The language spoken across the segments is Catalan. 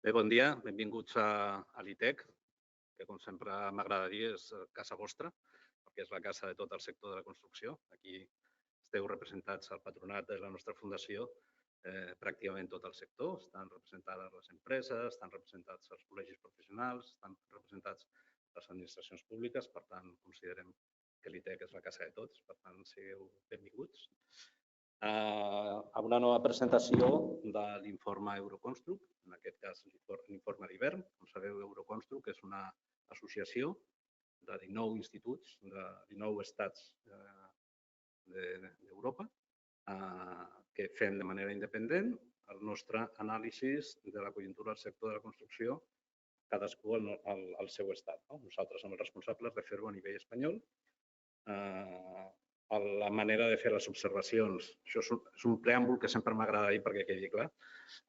Bé, bon dia, benvinguts a l'ITEC, que com sempre m'agrada dir és casa vostra, perquè és la casa de tot el sector de la construcció. Aquí esteu representats al patronat de la nostra fundació, pràcticament tot el sector. Estan representades les empreses, estan representats els col·legis professionals, estan representats les administracions públiques, per tant, considerem que l'ITEC és la casa de tots, per tant, sigueu benvinguts a una nova presentació de l'informe Euroconstruct, en aquest cas l'informe d'hivern. Com sabeu, Euroconstruct és una associació de 19 instituts, de 19 estats d'Europa, que fem de manera independent el nostre anàlisi de la conjuntura del sector de la construcció, cadascú al seu estat. Nosaltres som els responsables de fer-ho a nivell espanyol. La manera de fer les observacions, això és un preàmbul que sempre m'agrada dir perquè quedi clar.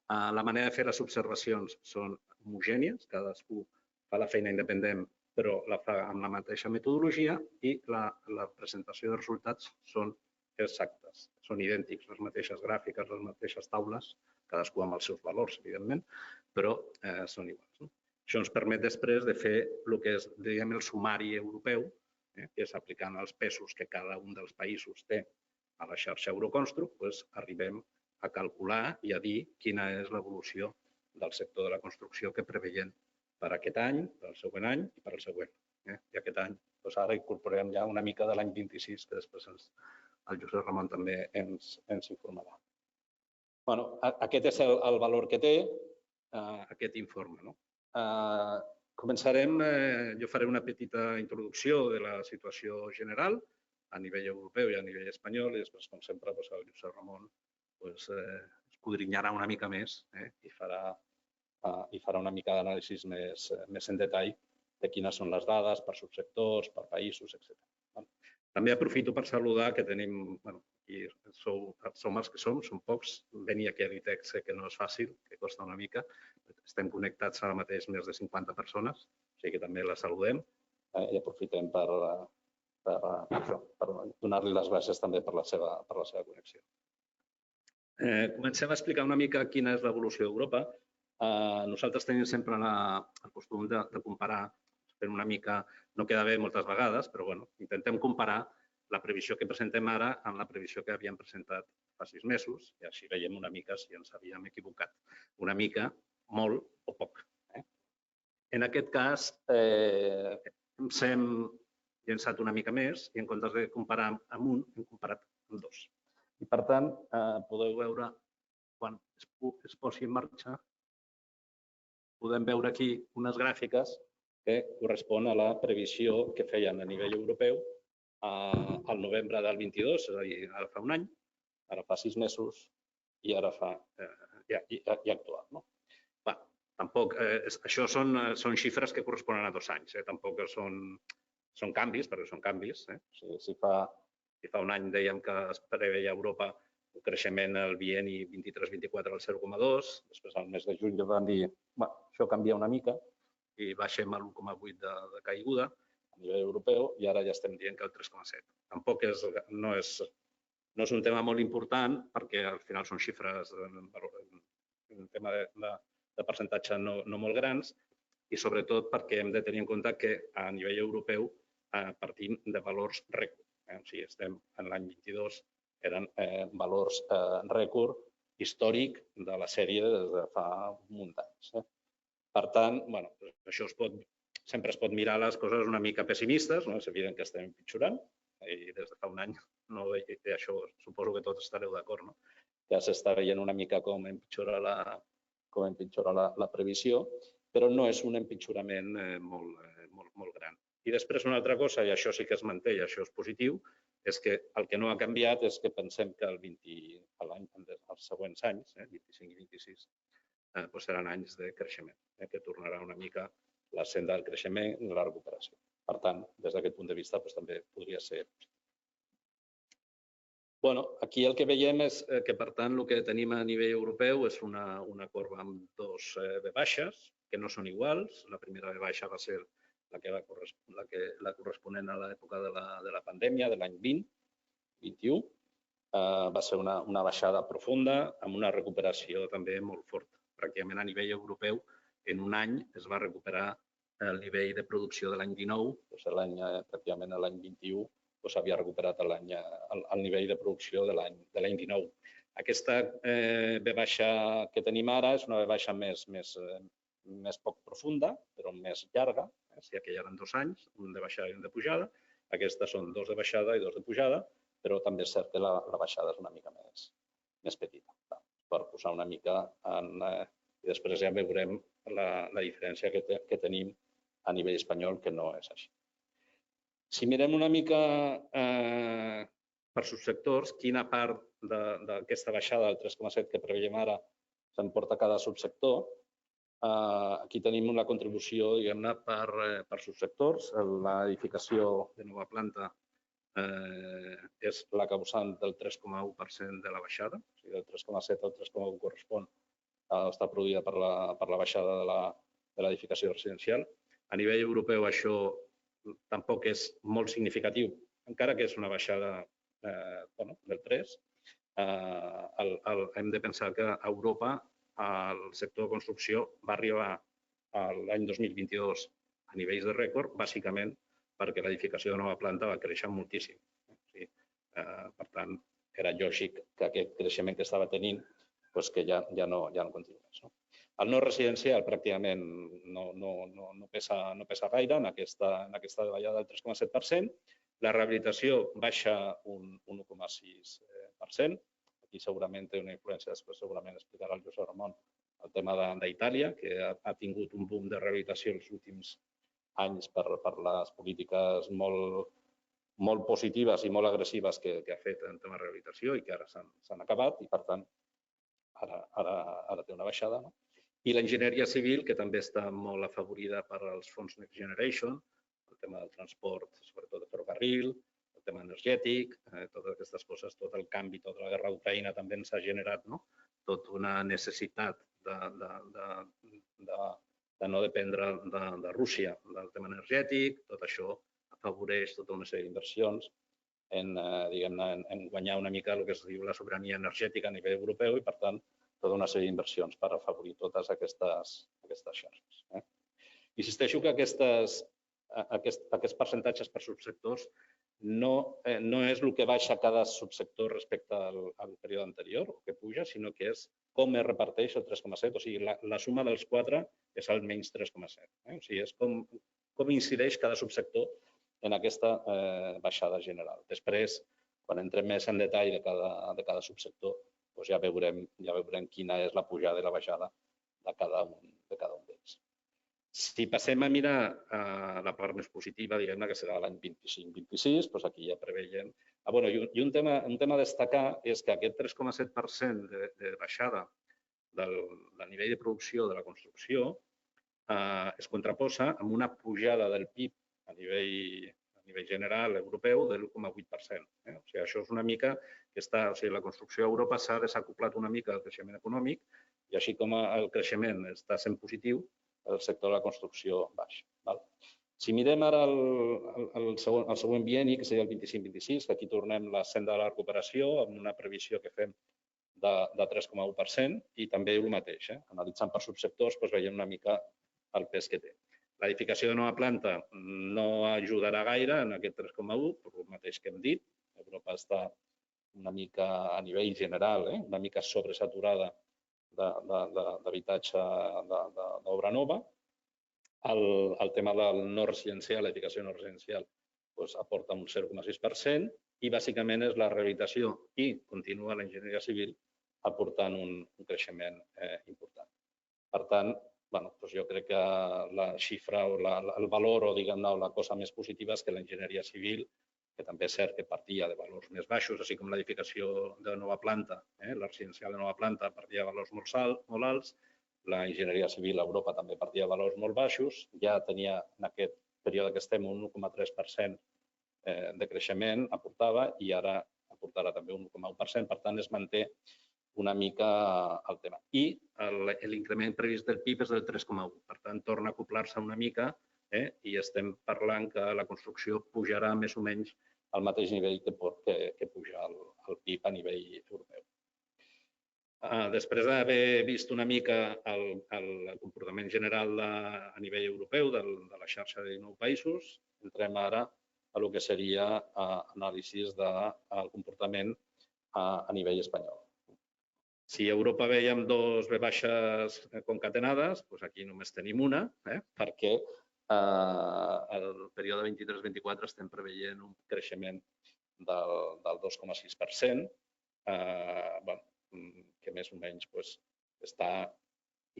La manera de fer les observacions són homogènies, cadascú fa la feina independent, però la fa amb la mateixa metodologia, i la presentació de resultats són exactes, són idèntics, les mateixes gràfiques, les mateixes taules, cadascú amb els seus valors, evidentment, però són iguals. Això ens permet després de fer el que és, diguem, el sumari europeu, que és aplicant els pesos que cada un dels països té a la xarxa Euroconstruct, arribem a calcular i a dir quina és l'evolució del sector de la construcció que preveiem per aquest any, per al següent any i per al següent. I aquest any, ara incorporem ja una mica de l'any 26, que després el Josep Ramon també ens informarà. Aquest és el valor que té aquest informe. Començarem, jo faré una petita introducció de la situació general a nivell europeu i a nivell espanyol, i després, com sempre, el Josep Ramon escudrinyarà una mica més i farà una mica d'anàlisi més en detall de quines són les dades per subsectors, per països, etc. També aprofito per saludar que tenim, aquí som els que som pocs, venir aquí a l'ITEC sé que no és fàcil, que costa una mica. Estem connectats ara mateix més de 50 persones, o sigui que també les saludem i aprofitem per donar-li les gràcies també per la seva connexió. Comencem a explicar una mica quina és l'evolució d'Europa. Nosaltres tenim sempre el costum de comparar, fent una mica, no queda bé moltes vegades, però intentem comparar la previsió que presentem ara amb la previsió que havíem presentat fa 6 mesos, i així veiem una mica si ens havíem equivocat. Una mica, molt o poc. En aquest cas, ens hem llençat una mica més i en comptes de comparar amb un, hem comparat amb 2. I per tant, podeu veure, quan es posi en marxa, podem veure aquí unes gràfiques que corresponen a la previsió que feien a nivell europeu al novembre del 22, és a dir, ara fa un any, ara fa 6 mesos i ara i actual. Tampoc, això són xifres que corresponen a 2 anys, tampoc són canvis, perquè són canvis. Si fa un any dèiem que es preveia a Europa un creixement el bienni 23-24 al 0,2, després al mes de juny vam dir això canvia una mica i baixem a l'1,8 de caiguda a nivell europeu i ara ja estem dient que el 3,7. Tampoc no és un tema molt important perquè al final són xifres en tema de percentatge no molt grans i sobretot perquè hem de tenir en compte que a nivell europeu partim de valors rècord. O sigui, estem en l'any 22, eren valors rècord històric de la sèrie des de fa un munt d'anys. Per tant, això sempre es pot mirar les coses una mica pessimistes, és evident que estem empitjorant i des de fa un any, això suposo que tots estareu d'acord, que s'està veient una mica com empitjora la previsió, però no és un empitjorament molt gran. I després una altra cosa, i això sí que es manté i això és positiu, és que el que no ha canviat és que pensem que els següents anys, 25 i 26, seran anys de creixement, que tornarà una mica la senda del creixement i la recuperació. Per tant, des d'aquest punt de vista, també podria ser positiu. Aquí el que veiem és que, per tant, el que tenim a nivell europeu és una corba amb 2 V baixes, que no són iguals. La primera V baixa va ser la corresponent a l'època de la pandèmia, de l'any 20-21. Va ser una baixada profunda amb una recuperació també molt forta. Pràcticament a nivell europeu en un any es va recuperar el nivell de producció de l'any 19, pràcticament l'any 21 s'havia recuperat el nivell de producció de l'any 19. Aquesta V baixa que tenim ara és una V baixa més poc profunda, però més llarga. Si aquella eren 2 anys, un de baixada i un de pujada. Aquestes són 2 de baixada i 2 de pujada, però també és cert que la baixada és una mica més petita. Per posar una mica i després ja veurem la diferència que tenim a nivell espanyol, que no és així. Si mirem una mica per subsectors, quina part d'aquesta baixada del 3,7 que preveiem ara s'emporta cada subsector, aquí tenim una contribució, diguem-ne, per subsectors. L'edificació de nova planta és la causant del 3,1% de la baixada, o sigui, del 3,7 al 3,1 correspon a estar produïda per la baixada de l'edificació residencial. A nivell europeu això tampoc és molt significatiu, encara que és una baixada del 3. Hem de pensar que a Europa el sector de construcció va arribar l'any 2022 a nivells de rècord, bàsicament perquè l'edificació de nova planta va créixer moltíssim. Per tant, era lògic que aquest creixement que estava tenint que ja no continués. El no residencial pràcticament no pesa gaire en aquesta davallada del 3,7%. La rehabilitació baixa un 1,6%. Aquí segurament té una influència, després segurament explicarà el José Ramon, el tema d'Itàlia, que ha tingut un boom de rehabilitació els últims anys per les polítiques molt positives i molt agressives que ha fet en tema de rehabilitació i que ara s'han acabat i, per tant, ara té una baixada. I l'enginyeria civil, que també està molt afavorida per als fons Next Generation, el tema del transport, sobretot de ferrocarril, el tema energètic, totes aquestes coses, tot el canvi, tota la guerra d'Ucraïna també ens ha generat tota una necessitat de no dependre de Rússia del tema energètic. Tot això afavoreix tota una sèrie d'inversions en guanyar una mica el que es diu la sobirania energètica a nivell europeu i, per tant, tota una sèrie d'inversions per afavorir totes aquestes xarxes. Insisteixo que aquests percentatges per subsectors no és el que baixa cada subsector respecte al període anterior, que puja, sinó que és com es reparteix el 3,7. O sigui, la suma dels 4 és el menys 3,7. O sigui, és com incideix cada subsector en aquesta baixada general. Després, quan entrem més en detall de cada subsector, ja veurem quina és la pujada i la baixada de cada un d'ells. Si passem a mirar la part més positiva, diguem-ne, que serà l'any 25-26, aquí ja preveiem. I un tema a destacar és que aquest 3,7% de baixada del nivell de producció de la construcció es contraposa amb una pujada del PIB a nivell general europeu de l'1,8%. O sigui, això és una mica que la construcció a Europa s'ha desacoplat una mica del creixement econòmic i així com el creixement està sent positiu, el sector de la construcció baixa. Si mirem ara el següent bienni, que seria el 25-26, que aquí tornem la senda de la recuperació amb una previsió que fem de 3,1% i també el mateix. Analitzant per subsectors, veiem una mica el pes que té. L'edificació de nova planta no ajudarà gaire en aquest 3,1, per el mateix que hem dit. Europa està una mica a nivell general, una mica sobresaturada d'habitatge d'obra nova. El tema del no residencial, l'edificació no residencial, aporta un 0,6% i bàsicament és la rehabilitació i continua l'enginyeria civil aportant un creixement important. Per tant, jo crec que la xifra o el valor o la cosa més positiva és que l'enginyeria civil, que també és cert que partia de valors més baixos, així com l'edificació de nova planta, la residencial de nova planta partia de valors molt alts, l'enginyeria civil a Europa també partia de valors molt baixos, ja tenia en aquest període que estem un 1,3% de creixement, aportava, i ara aportarà també un 1,1%, per tant es manté una mica el tema. I l'increment previst del PIB és del 3,1%, per tant torna a acoplar-se una mica i estem parlant que la construcció pujarà més o menys al mateix nivell que puja el PIB a nivell europeu. Després d'haver vist una mica el comportament general a nivell europeu de la xarxa de 19 països, entrem ara a el que seria anàlisis del comportament a nivell espanyol. Si a Europa veiem dos V baixes concatenades, doncs aquí només tenim una, perquè el període 23-24 estem preveient un creixement del 2,6%, que més o menys està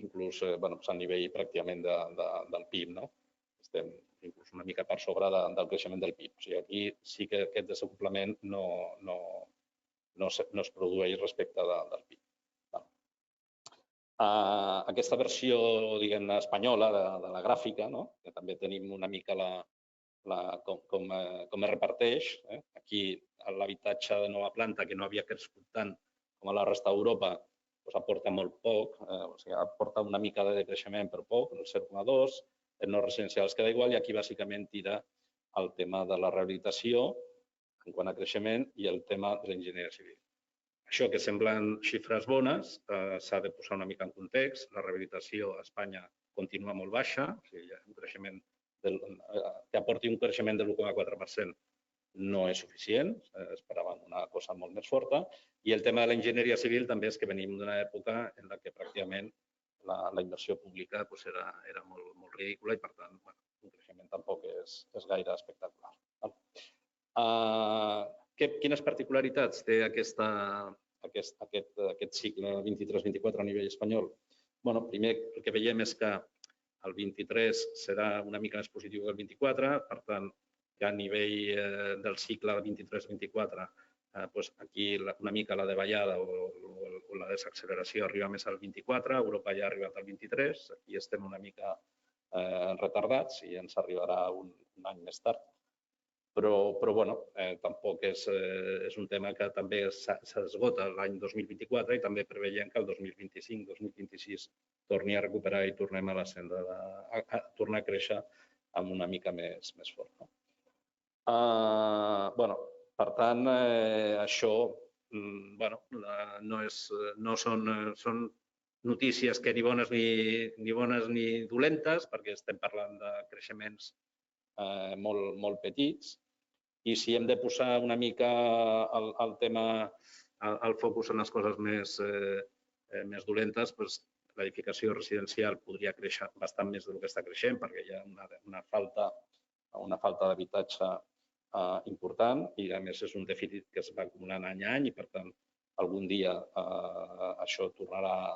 inclús a nivell pràcticament del PIB. Estem inclús una mica per sobre del creixement del PIB. O sigui, aquí sí que aquest desacoplament no es produeix respecte del PIB. Aquesta versió, diguem-ne, espanyola de la gràfica, que també tenim una mica com es reparteix. Aquí l'habitatge de nova planta, que no havia crescut tant com a la resta d'Europa, aporta molt poc, o sigui, aporta una mica de creixement per poc, el 0,2, en no residencials queda igual, i aquí bàsicament tira el tema de la rehabilitació en quant a creixement i el tema de l'enginyeria civil. Això que semblen xifres bones s'ha de posar una mica en context. La rehabilitació a Espanya continua molt baixa, o sigui, un creixement que aporti un creixement del 1,4% no és suficient, esperaven una cosa molt més forta. I el tema de l'enginyeria civil també és que venim d'una època en la que pràcticament la inversió pública era molt ridícula i, per tant, un creixement tampoc és gaire espectacular. Quines particularitats té aquest cicle 23-24 a nivell espanyol? Primer, el que veiem és que el 23 serà una mica més positiu que el 24, per tant, que a nivell del cicle 23-24, aquí una mica la davallada o la desacceleració arriba més al 24, Europa ja ha arribat al 23, aquí estem una mica retardats i ens arribarà un any més tard. Però tampoc és un tema que també s'esgota l'any 2024 i també preveiem que el 2025-2026 torni a recuperar i tornem a la senda a tornar a créixer amb una mica més fort. Per tant, això no són notícies que ni bones ni dolentes, perquè estem parlant de creixements molt petits. I si hem de posar una mica el focus en les coses més dolentes, l'edificació residencial podria créixer bastant més del que està creixent perquè hi ha una falta d'habitatge important i, a més, és un dèficit que es va acumulant any a any i, per tant, algun dia això tornarà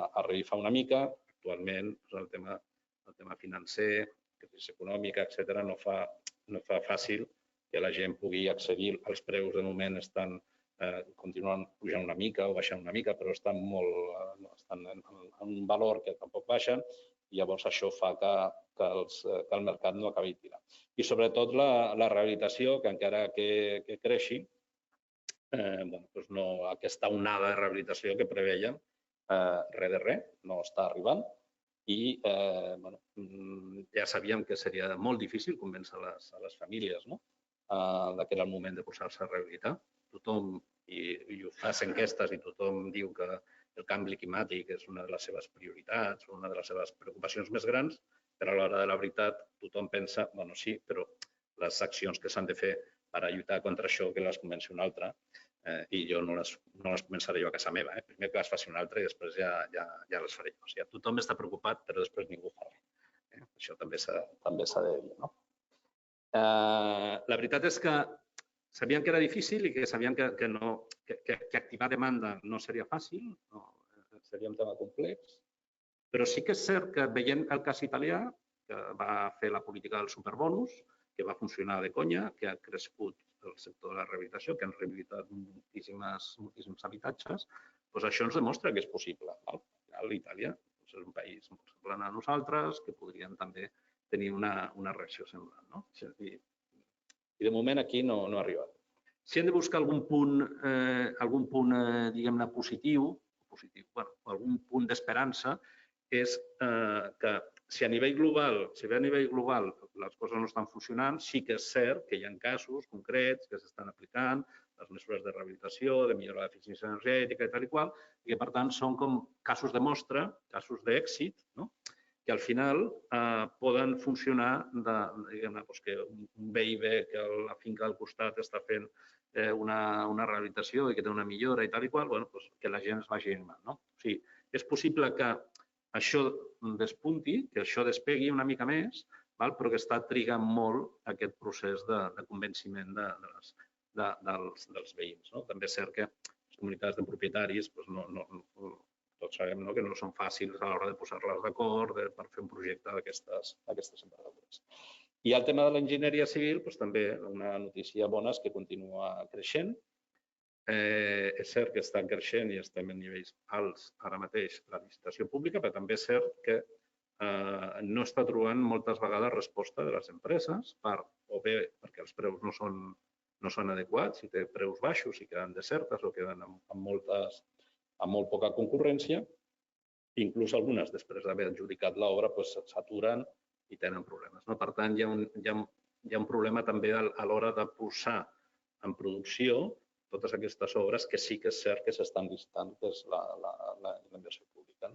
a revifar una mica. Actualment, el tema financer, crisi econòmica, etc., no fa fàcil que la gent pugui accedir. Els preus de moment continuen pujant una mica o baixant una mica, però estan en un valor que tampoc baixen i llavors això fa que el mercat no acabi tirant. I sobretot la rehabilitació, que encara que creixi, aquesta onada de rehabilitació que preveien, res de res, no està arribant. I ja sabíem que seria molt difícil convèncer les famílies que era el moment de posar-se a rehabilitar. Tothom, i ho fas enquestes i tothom diu que el canvi climàtic és una de les seves prioritats, una de les seves preocupacions més grans, però a l'hora de la veritat tothom pensa, sí, però les accions que s'han de fer per a lluitar contra això que les comenci un altre, i jo no les començaré jo a casa meva. Primer que les faci un altre i després ja les faré jo. O sigui, tothom està preocupat, però després ningú fa res. Això també s'ha de dir. La veritat és que sabíem que era difícil i que sabíem que activar demanda no seria fàcil, seria un tema complex, però sí que és cert que veient el cas italià, que va fer la política del superbonus, que va funcionar de conya, que ha crescut el sector de la rehabilitació, que han rehabilitat moltíssims habitatges, doncs això ens demostra que és possible. L'Itàlia és un país molt semblant a nosaltres, que podrien també tenir una reacció semblant. I de moment aquí no ha arribat. Si hem de buscar algun punt, diguem-ne, positiu, algun punt d'esperança, és que si a nivell global, les coses no estan funcionant, sí que és cert que hi ha casos concrets que s'estan aplicant, les mesures de rehabilitació, de millora de l'eficiència energètica i tal i qual, i que per tant són com casos de mostra, casos d'èxit, no? Que al final poden funcionar, diguem-ne, que un veí que a la finca del costat està fent una rehabilitació i que té una millora i tal i qual, que la gent es vagi animant. O sigui, és possible que això despunti, que això despegui una mica més, però que està trigant molt aquest procés de convenciment dels veïns. També és cert que les comunitats de propietaris, tots sabem que no són fàcils a l'hora de posar-les d'acord per fer un projecte d'aquestes envergadures. I el tema de l'enginyeria civil, també una notícia bona és que continua creixent. És cert que està creixent i estem en nivells alts ara mateix la licitació pública, però també és cert que no està trobant moltes vegades resposta de les empreses, o bé perquè els preus no són adequats, si té preus baixos i queden desertes o queden amb molt poca concurrència. Inclús algunes, després d'haver adjudicat l'obra, s'aturen i tenen problemes. Per tant, hi ha un problema també a l'hora de posar en producció totes aquestes obres que sí que és cert que s'estan licitant, que és la inversió pública.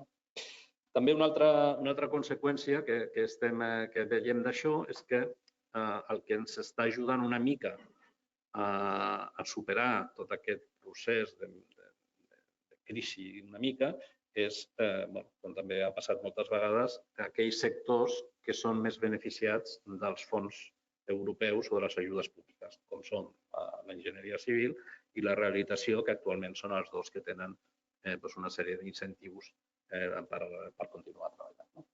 També una altra conseqüència que veiem d'això és que el que ens està ajudant una mica a superar tot aquest procés de crisi una mica és, com també ha passat moltes vegades, aquells sectors que són més beneficiats dels fons europeus o de les ajudes públiques, com són l'enginyeria civil i la rehabilitació, que actualment són els dos que tenen una sèrie d'incentius per continuar treballant.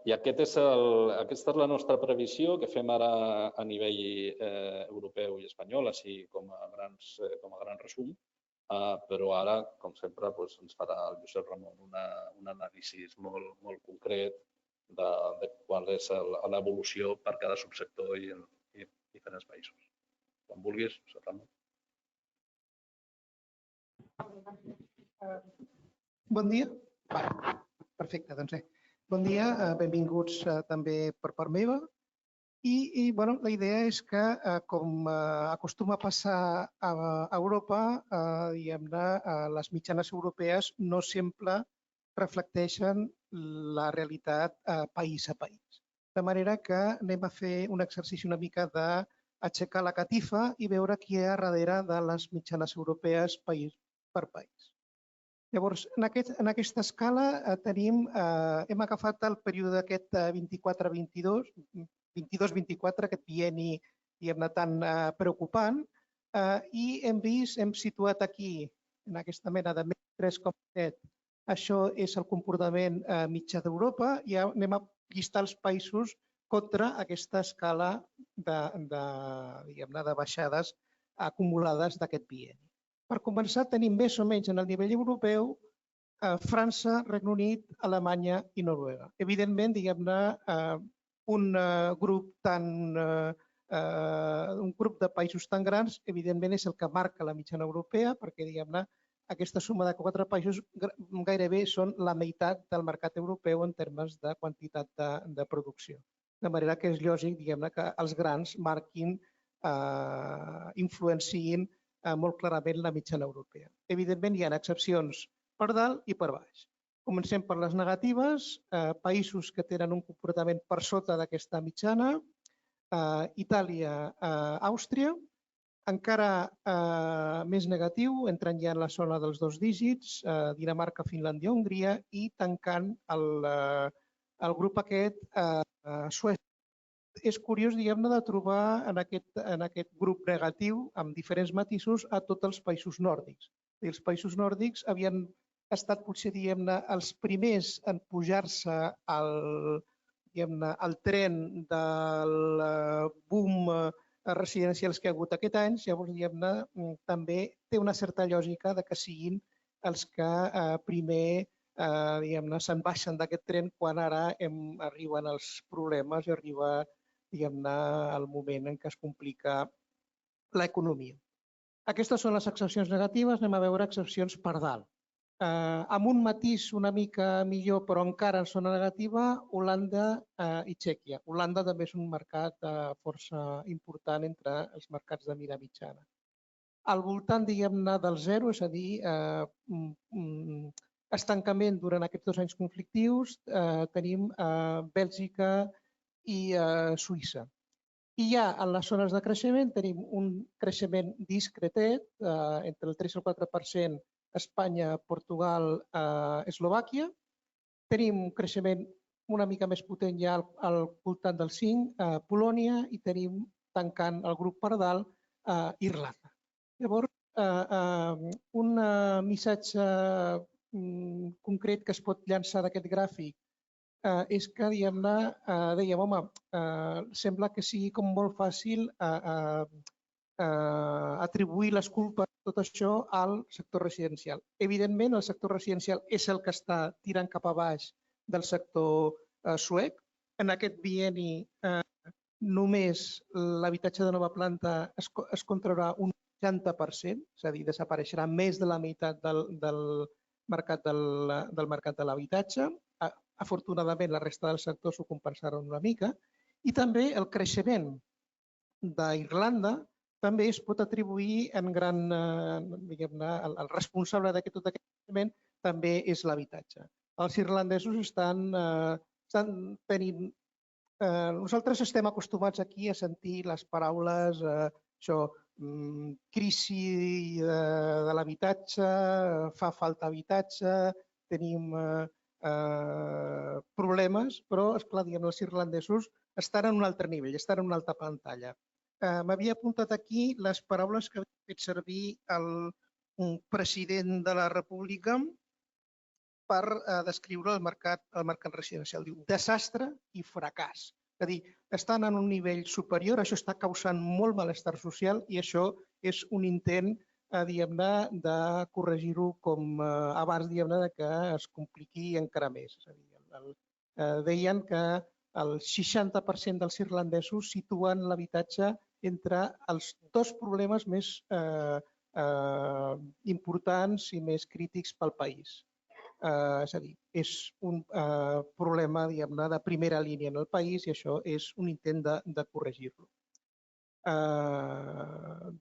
I aquesta és la nostra previsió que fem ara a nivell europeu i espanyol, així com a gran resum, però ara, com sempre, ens farà el Josep Ramon un anàlisi molt concret de qual és l'evolució per cada subsector i en diferents països. Quan vulguis, Josep Ramon. Bon dia. Perfecte, doncs bé. Bon dia, benvinguts també per part meva. I la idea és que, com acostuma a passar a Europa, les mitjanes europees no sempre reflecteixen la realitat país a país. De manera que anem a fer un exercici una mica d'aixecar la catifa i veure qui hi ha darrere de les mitjanes europees país per país. Llavors, en aquesta escala hem agafat el període aquest 24-22, 22-24, aquest bienni tan preocupant, i hem situat aquí, en aquesta mena de 3,7, això és el comportament mitjà d'Europa, i anem a llistar els països contra aquesta escala de baixades acumulades d'aquest bienni. Per començar, tenim més o menys en el nivell europeu França, Regne Unit, Alemanya i Noruega. Evidentment, un grup de països tan grans, evidentment, és el que marca la mitjana europea, perquè aquesta suma de 4 països gairebé són la meitat del mercat europeu en termes de quantitat de producció. De manera que és lògic que els grans marquin, influenciïn molt clarament la mitjana europea. Evidentment, hi ha excepcions per dalt i per baix. Comencem per les negatives, països que tenen un comportament per sota d'aquesta mitjana, Itàlia, Àustria, encara més negatiu, entrant ja en la zona dels 2 dígits, Dinamarca, Finlàndia, Hongria, i tancant el grup aquest, Suècia. És curiós, de trobar en aquest grup negatiu, amb diferents matisos, a tots els països nòrdics. Els països nòrdics havien estat potser els primers en pujar-se al tren del boom residencials que hi ha hagut aquest any. Llavors, també té una certa lògica que siguin els que primer se'n baixen d'aquest tren quan ara arriben els problemes i arriba el moment en què es complica l'economia. Aquestes són les excepcions negatives. Anem a veure excepcions per dalt. amb un matís una mica millor, però encara en zona negativa, Holanda i Txèquia. Holanda també és un mercat força important entre els mercats de mida mitjana. Al voltant, diguem-ne, del zero, és a dir, estancament durant aquests 2 anys conflictius, tenim Bèlgica i Suïssa. I ja en les zones de creixement tenim un creixement discretet, entre el 3 i el 4%, Espanya, Portugal, Eslovàquia. Tenim un creixement una mica més potent ja al voltant del 5%, Polònia, i tenim tancant el grup per dalt Irlanda. Llavors, un missatge concret que es pot llançar d'aquest gràfic és que, diguem-ne, dèiem, home, sembla que sigui com molt fàcil atribuir les culpes de tot això al sector residencial. Evidentment, el sector residencial és el que està tirant cap a baix del sector suec. En aquest bienni només l'habitatge de nova planta es contraurà un 60%, és a dir, desapareixerà més de la meitat del mercat de l'habitatge. Afortunadament, la resta del sector s'ho compensaran una mica. I també el creixement d'Irlanda també es pot atribuir en gran, diguem-ne, el responsable de tot aquest creixement també és l'habitatge. Els irlandesos estan tenint... Nosaltres estem acostumats aquí a sentir les paraules, crisi de l'habitatge, fa falta habitatge, tenim problemes, però, esclar, els irlandesos estan en un altre nivell, estan en una altra pantalla. M'havia apuntat aquí les paraules que havia fet servir el president de la República per descriure el mercat residencial. Diu desastre i fracàs. És a dir, estan en un nivell superior, això està causant molt malestar social i això és un intent, diguem-ne, de corregir-ho com abans, diguem-ne, que es compliqui encara més. És a dir, deien que el 60% dels irlandesos situen l'habitatge entre els 2 problemes més importants i més crítics pel país. És a dir, és un problema, diguem-ne, de primera línia en el país i això és un intent de corregir-lo.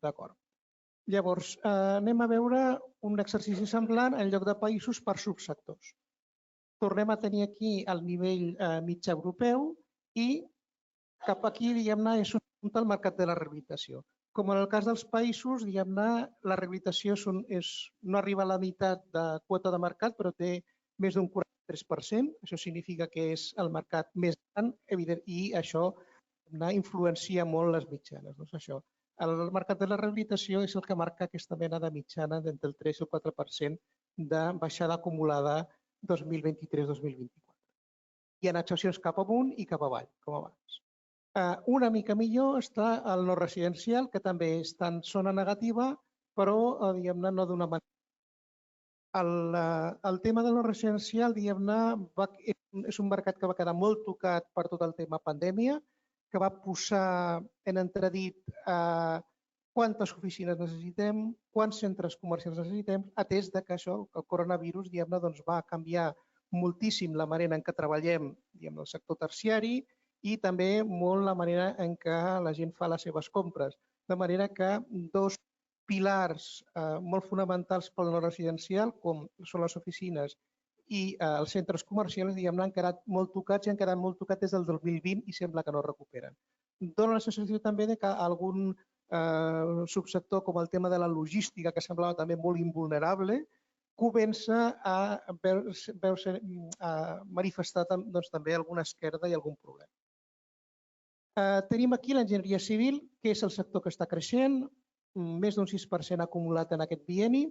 D'acord. Llavors, anem a veure un exercici semblant en lloc de països per subsectors. Tornem a tenir aquí el nivell mitjà europeu i cap aquí, diguem-ne, és el mercat de la rehabilitació. Com en el cas dels països, diguem-ne, la rehabilitació no arriba a la meitat de quota de mercat, però té més d'un 43%. Això significa que és el mercat més gran, evident, i això influencia molt les mitjanes. El mercat de la rehabilitació és el que marca aquesta mena de mitjana d'entre el 3 i el 4% de baixada acumulada 2023-2024. Hi ha excepcions cap amunt i cap avall, com abans. Una mica millor està el no residencial, que també està en zona negativa, però, diguem-ne, no d'una manera. El tema del no residencial, diguem-ne, és un mercat que va quedar molt tocat per tot el tema pandèmia, que va posar en entredit quantes oficines necessitem, quants centres comercials necessitem, atès que això, el coronavirus, diguem-ne, va canviar moltíssim la manera en què treballem el sector terciari i també molt la manera en què la gent fa les seves compres. De manera que 2 pilars molt fonamentals pel no residencial, com són les oficines i els centres comercials, diguem-ne, han quedat molt tocats i han quedat molt tocats des del 2020 i sembla que no recuperen. Dóna la sensació també que algun subsector com el tema de la logística, que semblava també molt invulnerable, comença a manifestar també alguna esquerda i algun problema. Tenim aquí l'enginyeria civil, que és el sector que està creixent, més d'un 6% acumulat en aquest bienni,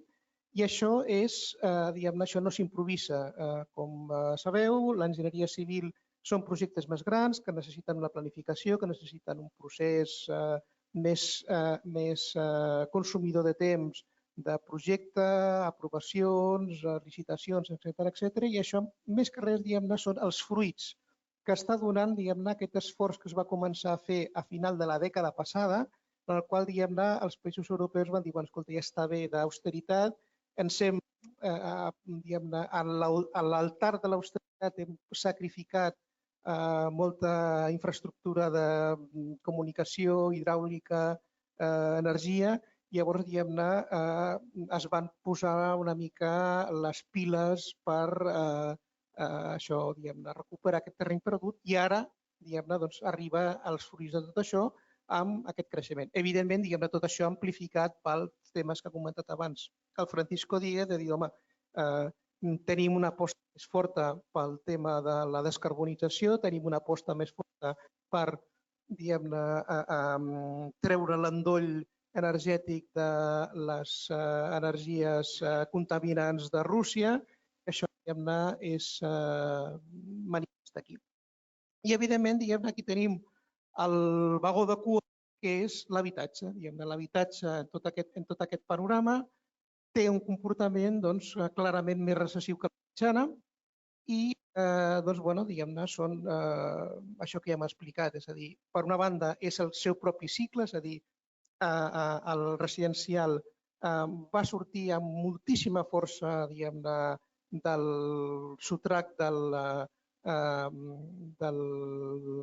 i això és, diguem-ne, això no s'improvisa. Com sabeu, l'enginyeria civil són projectes més grans que necessiten una planificació, que necessiten un procés més consumidor de temps, de projecte, aprovacions, licitacions, etc. I això, més que res, diguem-ne, són els fruits que està donant, diguem-ne, aquest esforç que es va començar a fer a final de la dècada passada, en el qual, diguem-ne, els països europeus van dir, escolta, ja està bé d'austeritat, ens hem a l'altar de l'austeritat hem sacrificat molta infraestructura de comunicació, hidràulica, energia, llavors, es van posar una mica les piles per això, recuperar aquest terreny perdut i ara, arriba als fruits de tot això amb aquest creixement. Evidentment, tot això amplificat pels temes que ha comentat abans el Francisco Díez, de dir, home, tenim una aposta més forta pel tema de la descarbonització, tenim una aposta més forta per, treure l'endoll energètic de les energies contaminants de Rússia. Això, és manifest aquí. I, evidentment, aquí tenim el vagó de cua, que és l'habitatge. L'habitatge en tot aquest panorama té un comportament clarament més recessiu que la mitjana i són això que ja hem explicat. És a dir, per una banda, és el seu propi cicle, és a dir, el residencial va sortir amb moltíssima força del sotrac del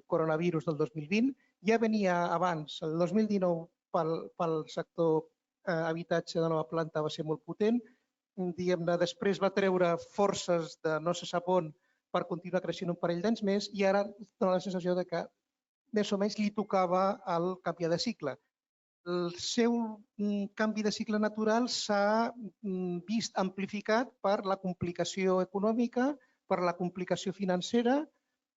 coronavirus del 2020. Ja venia abans, el 2019 pel sector habitatge de nova planta va ser molt potent. Després va treure forces de no se sap on per continuar creixent un parell d'anys més i ara dona la sensació que més o menys li tocava el canviar de cicle. El seu canvi de cicle natural s'ha vist amplificat per la complicació econòmica, per la complicació financera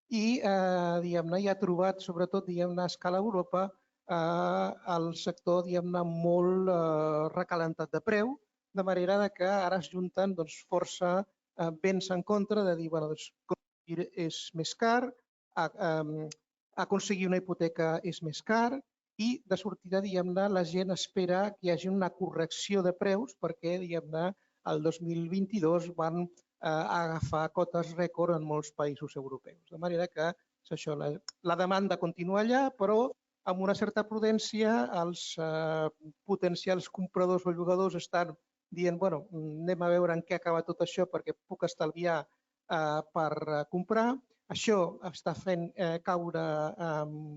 i ha trobat, sobretot a escala Europa, el sector molt recalentat de preu, de manera que ara es junten força vents en contra de dir que és més car, aconseguir una hipoteca és més car i de sortida la gent espera que hi hagi una correcció de preus perquè el 2022 van agafar cotes rècord en molts països europeus. De manera que la demanda continua allà, però amb una certa prudència els potencials compradors o llogadors estan dient anem a veure en què acaba tot això perquè puc estalviar per comprar. Això està fent caure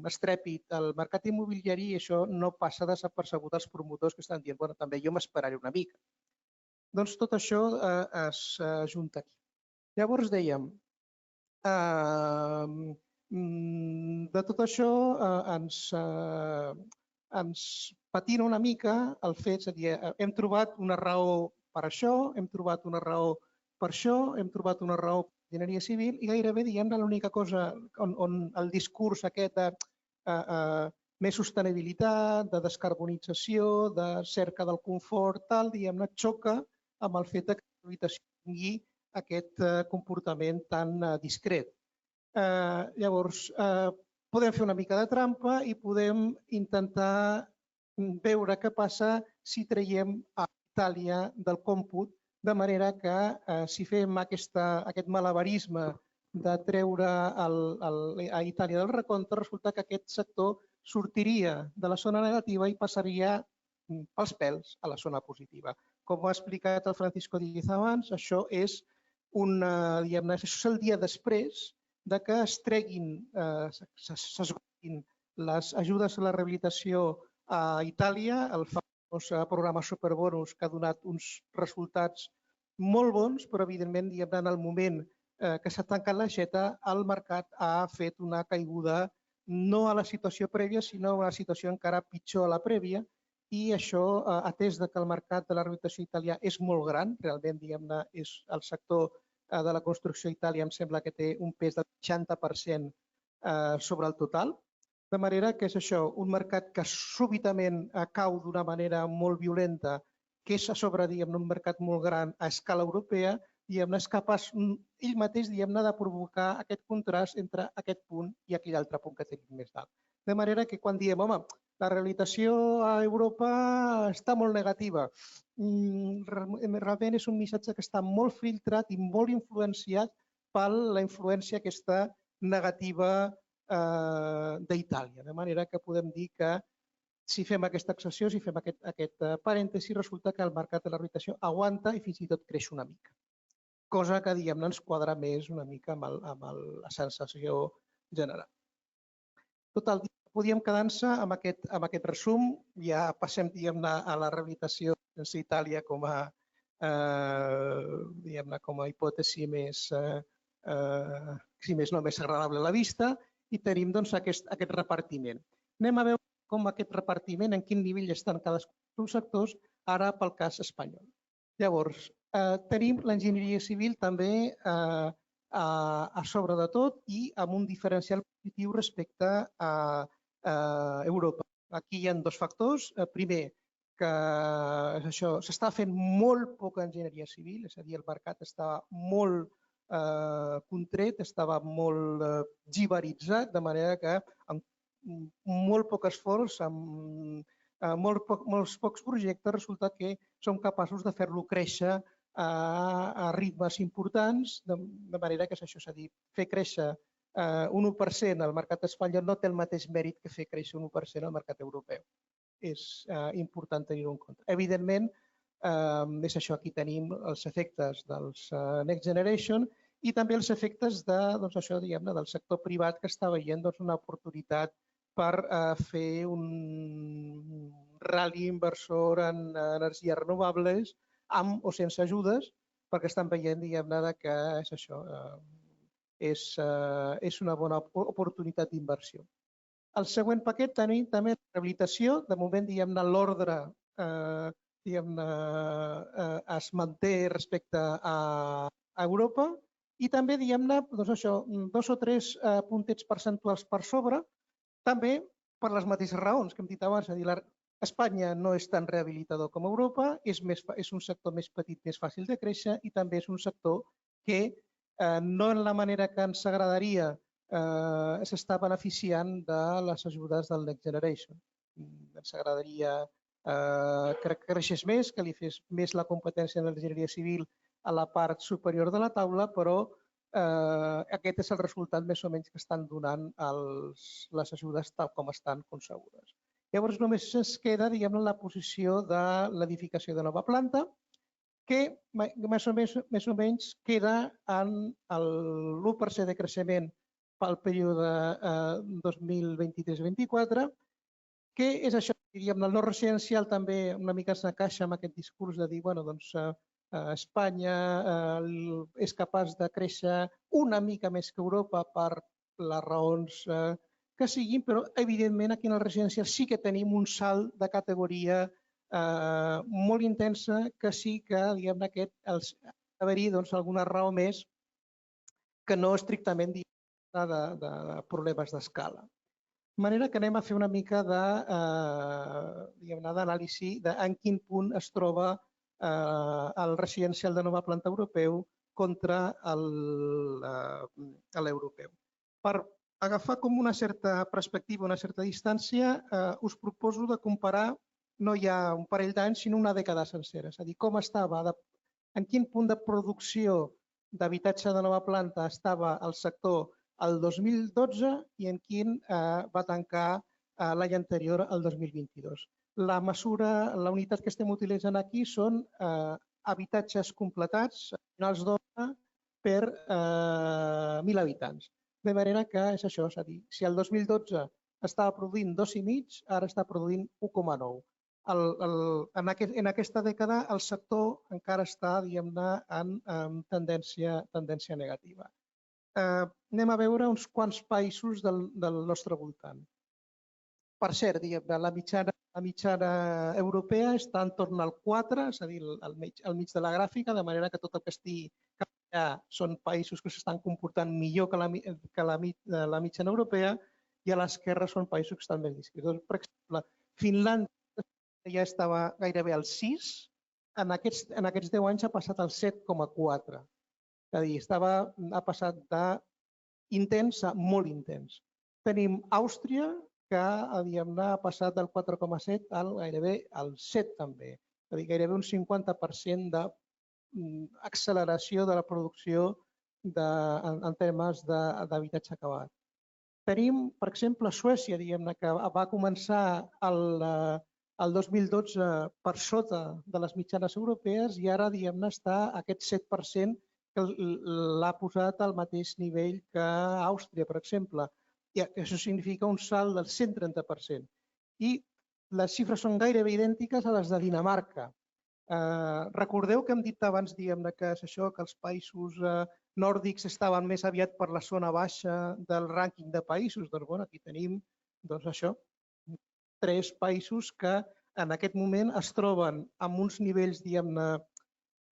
estrèpit el mercat immobiliari i això no passa desapercebut als promotors que estan dient també jo m'esperaré una mica. Doncs tot això es junta aquí. Llavors dèiem, de tot això ens patina una mica el fet, és a dir, hem trobat una raó per això, hem trobat una raó per això, hem trobat una raó per l'enginyeria civil i gairebé l'única cosa on el discurs aquest de més sostenibilitat, de descarbonització, de cerca del confort, xoca amb el fet que l'habitació tingui aquest comportament tan discret. Llavors, podem fer una mica de trampa i podem intentar veure què passa si traiem a Itàlia del còmput, de manera que si fem aquest malabarisme de treure a Itàlia del recompte, resulta que aquest sector sortiria de la zona negativa i passaria pels pèls a la zona positiva. Com ha explicat el Francisco Díez abans, això és el dia després que es treguin, s'esgotin les ajudes a la rehabilitació a Itàlia, el famós programa Superbonus, que ha donat uns resultats molt bons, però evidentment en el moment que s'ha tancat l'aixeta, el mercat ha fet una caiguda no a la situació prèvia, sinó a una situació encara pitjor a la prèvia, i això, atès que el mercat de la rehabilitació italià és molt gran, realment és el sector de la construcció a Itàlia em sembla que té un pes del 60% sobre el total, de manera que és això, un mercat que súbitament cau d'una manera molt violenta, que és a sobre un mercat molt gran a escala europea, és capaç ell mateix de provocar aquest contrast entre aquest punt i aquell altre punt que tenim més dalt. De manera que quan diem, home, la rehabilitació a Europa està molt negativa, realment és un missatge que està molt filtrat i molt influenciat per la influència aquesta negativa d'Itàlia. De manera que podem dir que si fem aquesta excepció, si fem aquest parèntesi, resulta que el mercat de la rehabilitació aguanta i fins i tot creix una mica. Cosa que, diguem-ne, ens quadra més una mica amb la sensació general. Total, podíem quedar-nos amb aquest resum. Ja passem, diguem-ne, a la rehabilitació sense Itàlia com a hipòtesi més, si més no, més agradable a la vista, i tenim doncs, aquest repartiment. Anem a veure com aquest repartiment, en quin nivell estan cadascun dels sectors, ara pel cas espanyol. Llavors, tenim l'enginyeria civil també a sobre de tot i amb un diferencial positiu respecte a Europa. Aquí hi ha dos factors. Primer, que s'està fent molt poca enginyeria civil, és a dir, el mercat estava molt contret, estava molt jibaritzat, de manera que amb molt poc esforç, amb molts pocs projectes, resulta que som capaços de fer-lo créixer a ritmes importants, de manera que és això, és a dir, fer créixer un 1% al mercat espanyol no té el mateix mèrit que fer créixer un 1% al mercat europeu. És important tenir-ho en compte. Evidentment, és això, aquí tenim els efectes dels Next Generation i també els efectes del sector privat que està veient una oportunitat per fer un rally inversor en energies renovables amb o sense ajudes, perquè estan veient, diguem-ne, que és això, és una bona oportunitat d'inversió. El següent paquet tenim també rehabilitació. De moment, diguem-ne, l'ordre es manté respecte a Europa i també, diguem-ne, dos o tres puntets percentuals per sobre, també per les mateixes raons que hem dit abans, és a dir, Espanya no és tan rehabilitador com Europa, és un sector més petit, més fàcil de créixer i també és un sector que no en la manera que ens agradaria s'està beneficiant de les ajudes del Next Generation. Ens agradaria que creixés més, que li fes més la competència en l'enginyeria civil a la part superior de la taula, però aquest és el resultat més o menys que estan donant les ajudes tal com estan concebudes. Llavors només ens queda, diguem-ne, la posició de l'edificació de nova planta, que més o menys queda en l'1% de creixement pel període 2023-2024, que és això, diguem-ne, el no residencial també una mica s'encaixa amb aquest discurs de dir, bueno, doncs Espanya és capaç de créixer una mica més que Europa per les raons que siguin, però evidentment aquí en el residencial sí que tenim un salt de categoria molt intensa que sí que, diguem-ne, haver-hi alguna raó més que no estrictament de problemes d'escala. De manera que anem a fer una mica d'anàlisi en quin punt es troba el residencial de nova planta europeu contra l'europeu. Per agafar com una certa perspectiva, una certa distància, us proposo de comparar no ja un parell d'anys, sinó una dècada sencera. És a dir, com estava, en quin punt de producció d'habitatge de nova planta estava el sector el 2012 i en quin va tancar l'any anterior, el 2022. La mesura, la unitat que estem utilitzant aquí són habitatges completats, finals d'obra per 1.000 habitants. De manera que és això, és a dir, si el 2012 estava produint 2,5, ara està produint 1,9. En aquesta dècada el sector encara està, diguem-ne, en tendència negativa. Anem a veure uns quants països del nostre voltant. Per cert, la mitjana europea està entorn al 4, és a dir, al mig de la gràfica, de manera que tot el que estigui cap allà són països que s'estan comportant millor que la mitjana europea i a l'esquerra són països que estan més discrets. Per exemple, Finlàndia ja estava gairebé al 6, en aquests 10 anys ha passat al 7,4. És a dir, ha passat d'intens a molt intens. Tenim Àustria, que ha passat del 4,7 al gairebé al 7 també. És a dir, gairebé un 50% d'acceleració de la producció en termes d'habitatge acabat. Tenim, per exemple, Suècia, diguem-ne, que va començar el 2012 per sota de les mitjanes europees i ara, diguem-ne, està aquest 7% que l'ha posat al mateix nivell que Àustria, per exemple. I això significa un salt del 130%. I les xifres són gairebé idèntiques a les de Dinamarca. Recordeu que hem dit abans, diguem-ne, que és això, que els països nòrdics estaven més aviat per la zona baixa del rànquing de països. Doncs, bueno, aquí tenim, doncs, això, 3 països que en aquest moment es troben amb uns nivells, diguem-ne,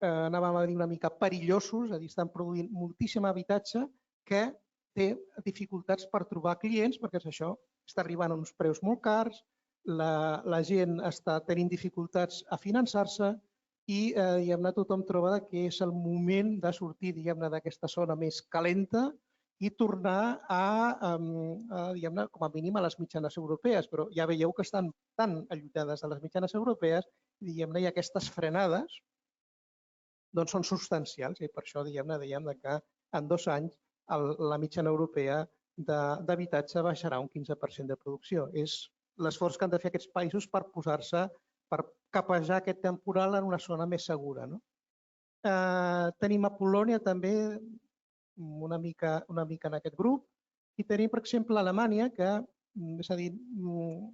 anàvem a dir una mica perillosos, és a dir, estan produint moltíssim habitatge que té dificultats per trobar clients, perquè és això, està arribant a uns preus molt cars, la gent està tenint dificultats a finançar-se i diguem-ne, tothom troba que és el moment de sortir, diguem-ne, d'aquesta zona més calenta i tornar a diguem-ne, com a mínim a les mitjanes europees, però ja veieu que estan tan allunyades de les mitjanes europees, diguem-ne, i aquestes frenades doncs són substancials i per això dèiem que en 2 anys la mitjana europea d'habitatge baixarà un 15% de producció. És l'esforç que han de fer aquests països per posar-se, per capejar aquest temporal en una zona més segura. Tenim a Polònia també una mica en aquest grup i tenim, per exemple, Alemanya, que, és a dir,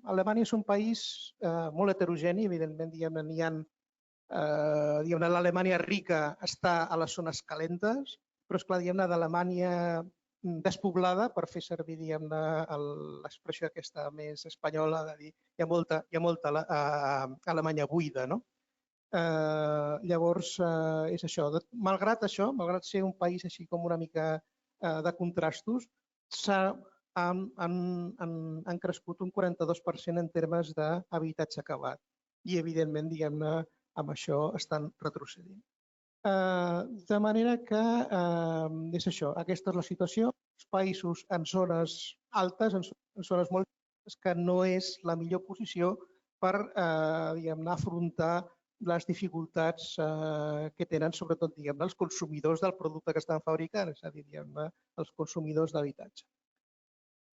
Alemanya és un país molt heterogeni, evidentment, n'hi ha l'Alemanya rica està a les zones calentes, però és clar, d'Alemanya despoblada, per fer servir l'expressió aquesta més espanyola, de dir hi ha molta Alemanya buida. Llavors, és això. Malgrat això, malgrat ser un país així com una mica de contrastos, han crescut un 42% en termes d'habitatge acabat. I, evidentment, diguem-ne, amb això estan retrocedint. De manera que és això, aquesta és la situació. Els països en zones altes, en zones molt altes, que no és la millor posició per afrontar les dificultats que tenen, sobretot, els consumidors del producte que estan fabricant, és a dir, els consumidors d'habitatge.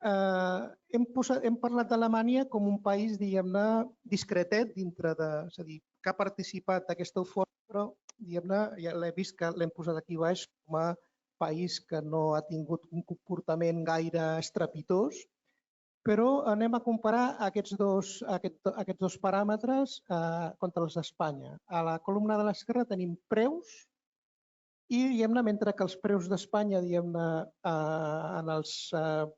Hem parlat d'Alemanya com un país, discretet dintre de... És a dir, que ha participat d'aquesta eufòria, però, ja l'he vist que l'hem posat aquí baix com a país que no ha tingut un comportament gaire estrepitós, però anem a comparar aquests dos paràmetres contra els d'Espanya. A la columna de l'esquerra tenim preus i, mentre que els preus d'Espanya, en els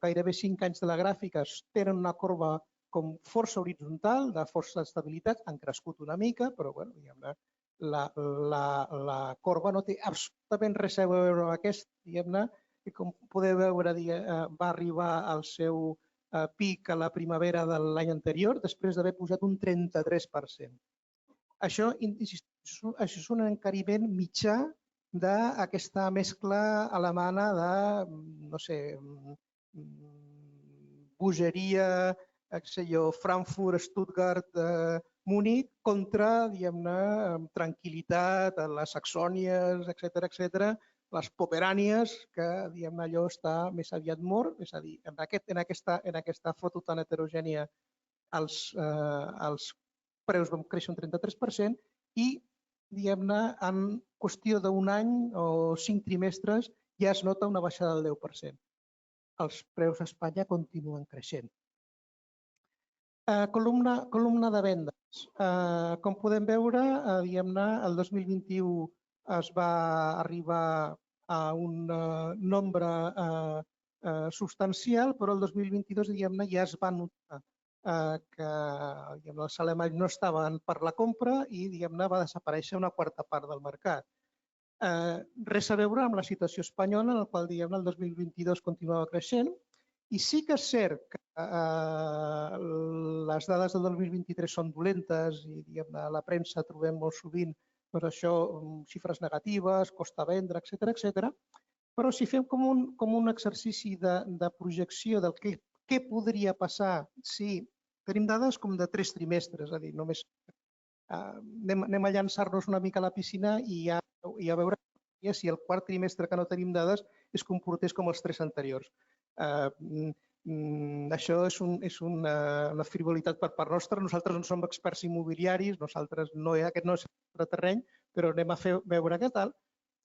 gairebé 5 anys de la gràfica, tenen una corba com força horitzontal, de força estabilitat, han crescut una mica, però la corba no té absolutament res a veure amb aquest, i com podeu veure, va arribar al seu pic a la primavera de l'any anterior, després d'haver pujat un 33%. Això és un encariment mitjà d'aquesta mescla alemana de, no sé, bogeria, Frankfurt, Stuttgart, Múnich, contra, tranquil·litat, les saxònies, etc., les pomerànies, que allò està més aviat mort, és a dir, en aquesta foto tan heterogènia els preus van créixer un 33% i, en qüestió d'un any o 5 trimestres ja es nota una baixada del 10%. Els preus a Espanya continuen creixent. Columna de vendes. Com podem veure, el 2021 es va arribar a un nombre substancial, però el 2022 ja es va notar que els alemanys no estaven per la compra i va desaparèixer una quarta part del mercat. Res a veure amb la situació espanyola, en la qual el 2022 continuava creixent, i sí que és cert que les dades del 2023 són dolentes i a la premsa trobem molt sovint xifres negatives, costa vendre, etc. Però si fem com un exercici de projecció del què podria passar si tenim dades com de 3 trimestres, és a dir, només anem a llançar-nos una mica a la piscina i a veure si el quart trimestre que no tenim dades es comportés com els 3 anteriors. Això és una frivolitat per part nostra. Nosaltres no som experts immobiliaris, aquest no és el nostre terreny, però anem a veure què tal.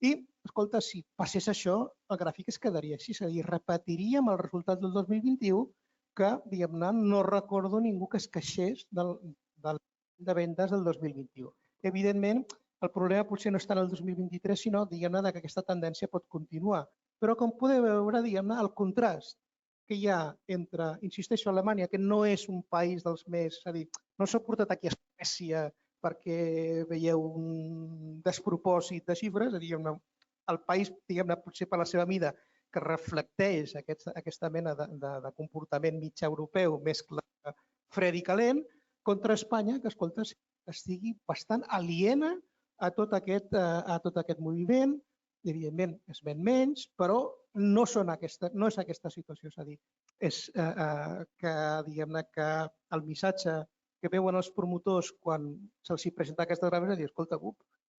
I, escolta, si passés això, el gràfic es quedaria així, és a dir, repetiríem el resultat del 2021 que, diguem-ne, no recordo ningú que es queixés de vendes del 2021. Evidentment, el problema potser no està en el 2023, sinó, diguem-ne, que aquesta tendència pot continuar. Però com podeu veure, diguem-ne, el contrast que hi ha entre, insisteixo, Alemanya, que no és un país dels més, és a dir, no s'ha portat aquí a Suècia perquè veieu un despropòsit de xifres, és a dir, el país, diguem-ne, potser per la seva mida, que reflecteix aquesta mena de comportament mitjà europeu, més fred i calent, contra Espanya, que, escolta, estigui bastant aliena a tot aquest moviment. Evidentment, es ven menys, però no és aquesta situació. És a dir, és que, diguem-ne, que el missatge que veuen els promotors quan se'ls presenta aquesta gravació és dir, escolta,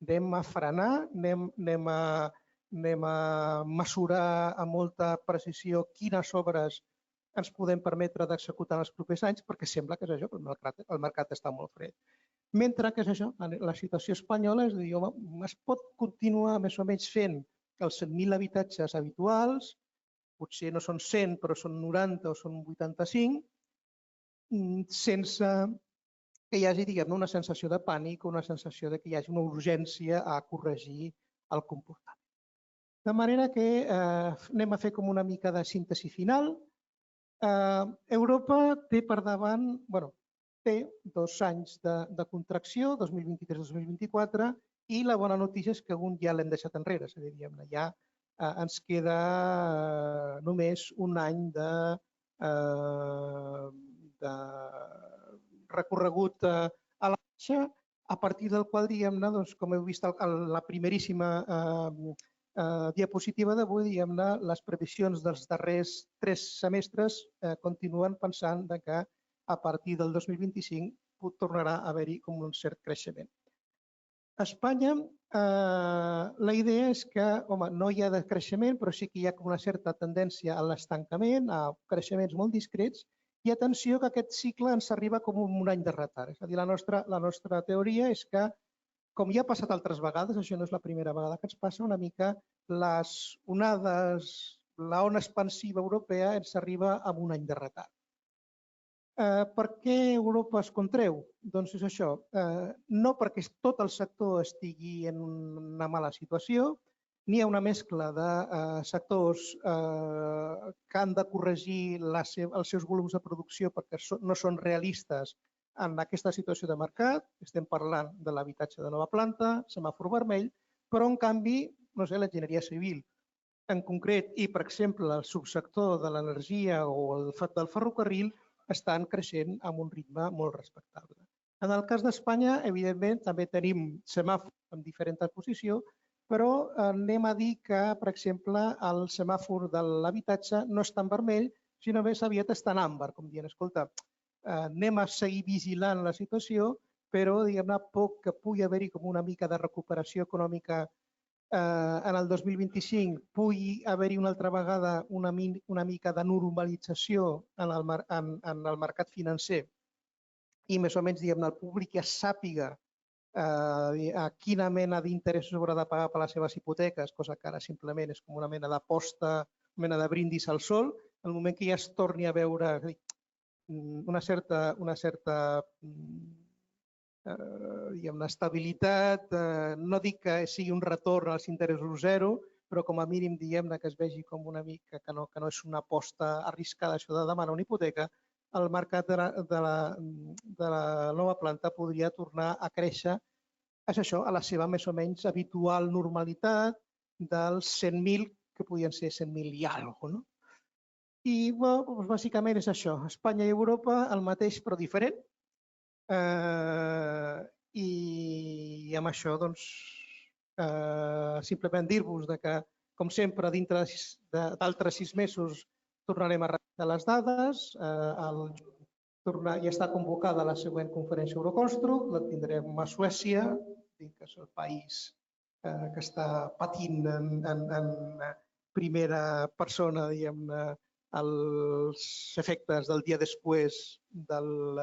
anem a frenar, anem a mesurar amb molta precisió quines obres ens podem permetre d'executar en els propers anys, perquè sembla que és això, el mercat està molt fred. Mentre que és això, la situació espanyola és dir, home, es pot continuar més o menys fent els 100.000 habitatges habituals, potser no són 100, però són 90 o són 85, sense que hi hagi, diguem-ne, una sensació de pànic o una sensació de que hi hagi una urgència a corregir el comportament. De manera que anem a fer com una mica de síntesi final. Europa té per davant, té 2 anys de contracció, 2023-2024, i la bona notícia és que ja l'hem deixat enrere, és a dir, ja ens queda només un any de recorregut a la baixa, a partir del qual, diguem-ne, com heu vist la primeríssima diapositiva d'avui, diguem-ne, les previsions dels darrers 3 semestres continuen pensant que a partir del 2025 tornarà a haver-hi com un cert creixement. A Espanya, la idea és que, home, no hi ha decreixement, però sí que hi ha una certa tendència a l'estancament, a creixements molt discrets, i atenció que aquest cicle ens arriba com un any de retard. És a dir, la nostra teoria és que, com ja ha passat altres vegades, això no és la primera vegada que ens passa, una mica les onades, l'ona expansiva europea ens arriba amb un any de retard. Per què Europa es contreu? Doncs és això, no perquè tot el sector estigui en una mala situació, n'hi ha una mescla de sectors que han de corregir els seus volums de producció perquè no són realistes en aquesta situació de mercat. Estem parlant de l'habitatge de nova planta, semàfor vermell, però en canvi, no sé, l'enginyeria civil en concret i, per exemple, el subsector de l'energia o el del ferrocarril estan creixent amb un ritme molt respectable. En el cas d'Espanya, evidentment, també tenim semàfors en diferent posició, però anem a dir que, per exemple, el semàfor de l'habitatge no està en vermell, sinó més aviat està en àmbar, com dient, escolta, anem a seguir vigilant la situació, però, diguem-ne, poc que pugui haver-hi com una mica de recuperació econòmica en el 2025 pugui haver-hi una altra vegada una mica de normalització en el mercat financer i més o menys, diguem-ne, el públic ja sàpiga a quina mena d'interessos haurà de pagar per les seves hipoteques, cosa que ara simplement és com una mena d'aposta, una mena de brindis al sol. En el moment que ja es torni a veure una certa diguem-ne, estabilitat, no dic que sigui un retorn als interessos zero, però com a mínim diguem-ne que es vegi com una mica que no és una aposta arriscada això de demanar una hipoteca, el mercat de la nova planta podria tornar a créixer, és això, a la seva més o menys habitual normalitat dels 100.000, que podien ser 100.000 i alguna cosa. I bàsicament és això, Espanya i Europa el mateix però diferent. I amb això, doncs, simplement dir-vos que, com sempre, dintre d'altres 6 mesos tornarem a revisar les dades. Ja està convocada la següent conferència Euroconstruct, la tindrem a Suècia, que és el país que està patint en primera persona, diguem-ne, els efectes del dia després del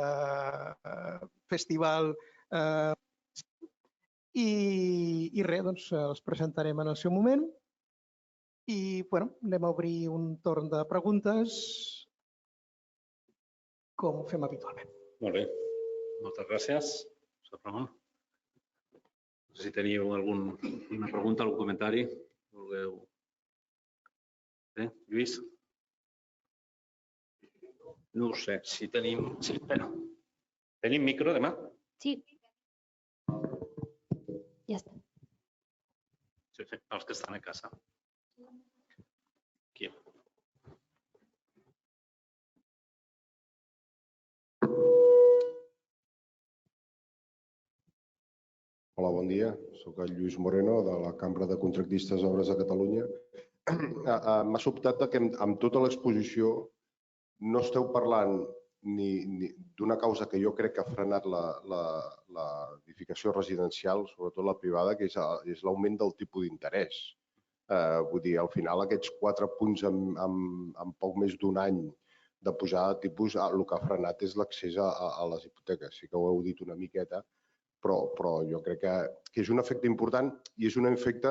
festival i res, doncs els presentarem en el seu moment i anem a obrir un torn de preguntes com ho fem habitualment. Molt bé, moltes gràcies. Ramon. No sé si teniu alguna pregunta, algun comentari. Lluís? No ho sé, si tenim... Sí, espera. Tenim micro demà? Sí. Ja està. Sí, els que estan a casa. Aquí. Hola, bon dia. Soc el Lluís Moreno, de la Cambra de Contractistes Obres de Catalunya. M'ha sobtat que amb tota l'exposició no esteu parlant ni d'una causa que jo crec que ha frenat l'edificació residencial, sobretot la privada, que és l'augment del tipus d'interès. Vull dir, al final aquests 4 punts en poc més d'un any de pujada de tipus, el que ha frenat és l'accés a les hipoteques. Sí que ho heu dit una miqueta, però jo crec que és un efecte important i és un efecte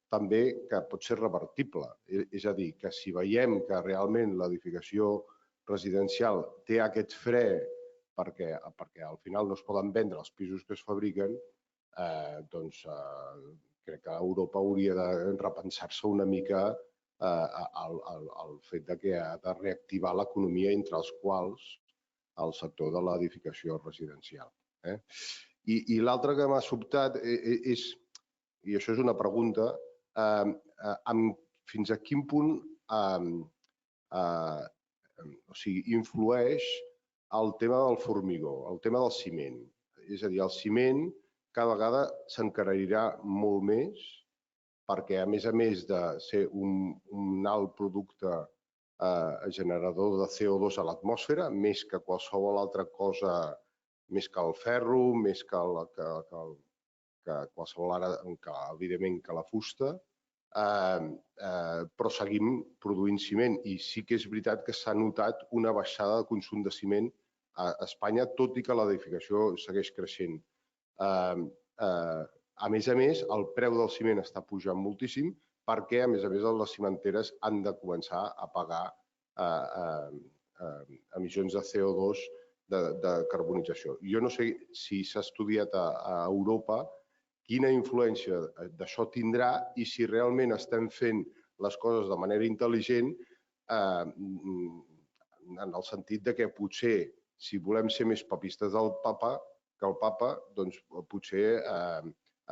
també que pot ser revertible. És a dir, que si veiem que realment l'edificació residencial té aquest fre perquè al final no es poden vendre els pisos que es fabriquen, doncs crec que Europa hauria de repensar-se una mica el fet que ha de reactivar l'economia, entre els quals el sector de l'edificació residencial. I l'altre que m'ha sobtat és, i això és una pregunta, fins a quin punt influeix el tema del formigó, el tema del ciment. És a dir, el ciment cada vegada s'encarirà molt més perquè, a més de ser un alt producte generador de CO2 a l'atmosfera, més que qualsevol altra cosa, més que el ferro, més que qualsevol ara, evidentment, que la fusta, però seguim produint ciment i sí que és veritat que s'ha notat una baixada de consum de ciment a Espanya, tot i que l'edificació segueix creixent. A més, el preu del ciment està pujant moltíssim perquè, a més, les cimenteres han de començar a pagar emissions de CO2 de carbonització. Jo no sé si s'ha estudiat a Europa quina influència d'això tindrà i si realment estem fent les coses de manera intel·ligent en el sentit que potser, si volem ser més papistes que el papa, doncs potser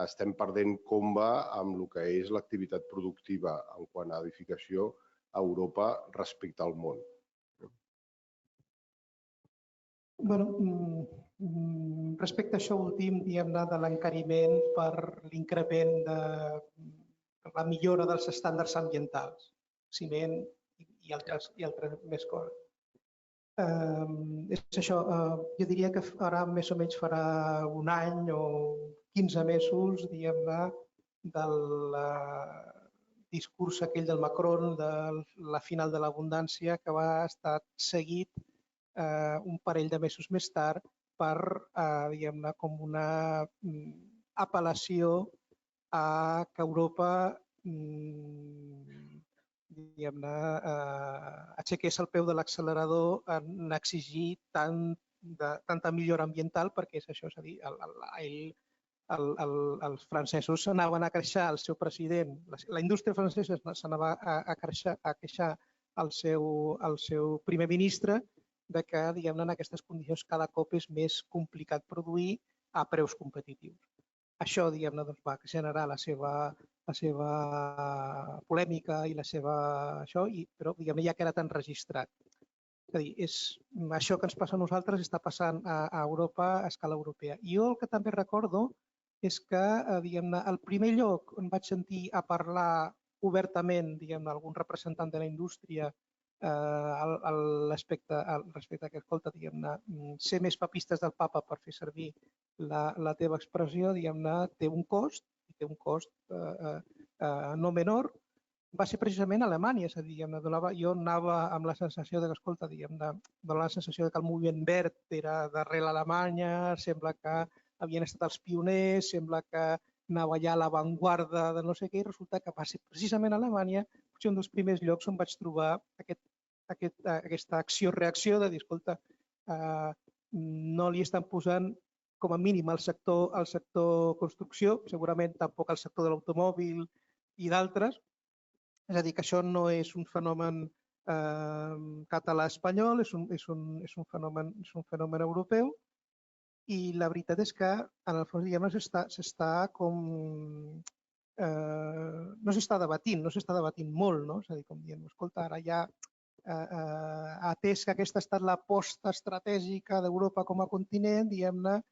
estem perdent comba amb el que és l'activitat productiva en quant a edificació a Europa respecte al món. Respecte a això últim, diguem-ne, de l'encariment per l'increment de la millora dels estàndards ambientals, ciment i altres més coses. És això, jo diria que ara més o menys farà un any o 15 mesos, diguem-ne, del discurs aquell del Macron de la final de l'abundància que va estar seguit un parell de mesos més tard per, diguem-ne, com una apel·lació a que Europa diguem-ne, aixequés el peu de l'accelerador en exigir tanta millora ambiental perquè és això, és a dir, els francesos s'anaven a queixar al seu president, la indústria francesa s'anava a queixar al seu primer ministre de que, diguem-ne, en aquestes condicions cada cop és més complicat produir a preus competitius. Això, diguem-ne, va generar la seva polèmica i la seva això, però, diguem-ne, ja queda tan registrat. És a dir, això que ens passa a nosaltres està passant a Europa a escala europea. I jo el que també recordo és que, diguem-ne, al primer lloc on vaig sentir a parlar obertament, diguem-ne, algun representant de la indústria respecte que, escolta, diguem-ne, ser més papistes del papa, per fer servir la teva expressió, diguem-ne, té un cost no menor va ser precisament a Alemanya, és a dir, jo anava amb la sensació de que, escolta, donava la sensació que el moviment verd era d'arrel Alemanya, sembla que havien estat els pioners, sembla que anava ja a l'avantguarda de no sé què, i resulta que va ser precisament a Alemanya, potser un dels primers llocs on vaig trobar aquesta acció-reacció de dir, escolta, no li estan posant com a mínim al sector construcció, segurament tampoc al sector de l'automòbil i d'altres. És a dir, que això no és un fenomen català-espanyol, és un fenomen europeu, i la veritat és que en el fons no s'està debatint molt, no? És a dir, com dient, escolta, ara ja atès que aquesta ha estat l'aposta estratègica d'Europa com a continent, diguem-ne,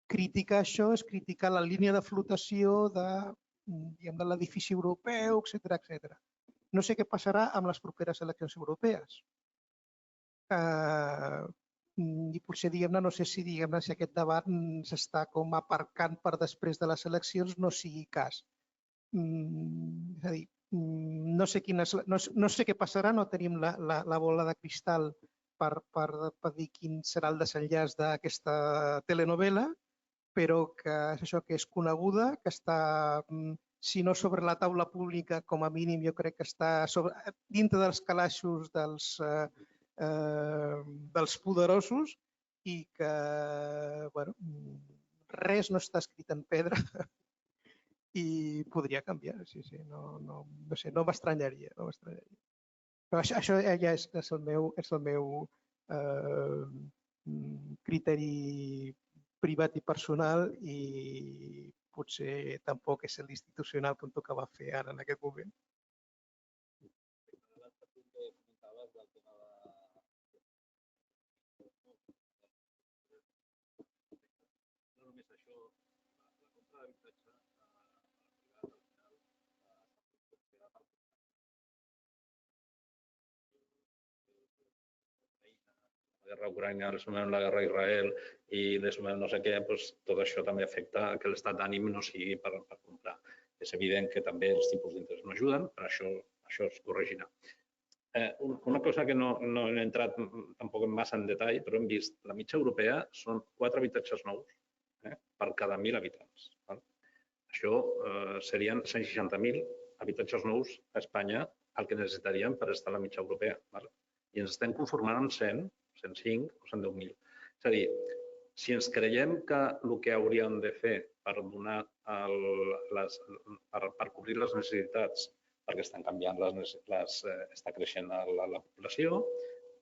criticar això és criticar la línia de flotació de l'edifici europeu, etc. No sé què passarà amb les properes eleccions europees. I potser, no sé si aquest debat s'està com aparcant per després de les eleccions no sigui cas. És a dir, no sé què passarà, no tenim la bola de cristal per dir quin serà el desenllaç d'aquesta telenovela, però que és això, que és coneguda, que està, si no sobre la taula pública, com a mínim jo crec que està dintre dels calaixos dels poderosos, i que res no està escrit en pedra i podria canviar. No m'estranyaria. Però això ja és el meu criteri privat i personal, i potser tampoc és l'institucional que em tocava fer ara en aquest moment. La guerra a Ucraïna, li sumem la guerra a Israel i li sumem no sé què, doncs tot això també afecta que l'estat d'ànim no sigui per comprar. És evident que també els tipus d'interès no ajuden, però això es corregirà. Una cosa que no he entrat tampoc massa en detall, però hem vist la mitja europea són 4 habitatges nous per cada 1.000 habitants. Això serien 160.000 habitatges nous a Espanya, el que necessitaríem per estar a la mitja europea. I ens estem conformant amb 100, 105 o 110.000. És a dir, si ens creiem que el que hauríem de fer per donar per cobrir les necessitats, perquè estan canviant està creixent la població,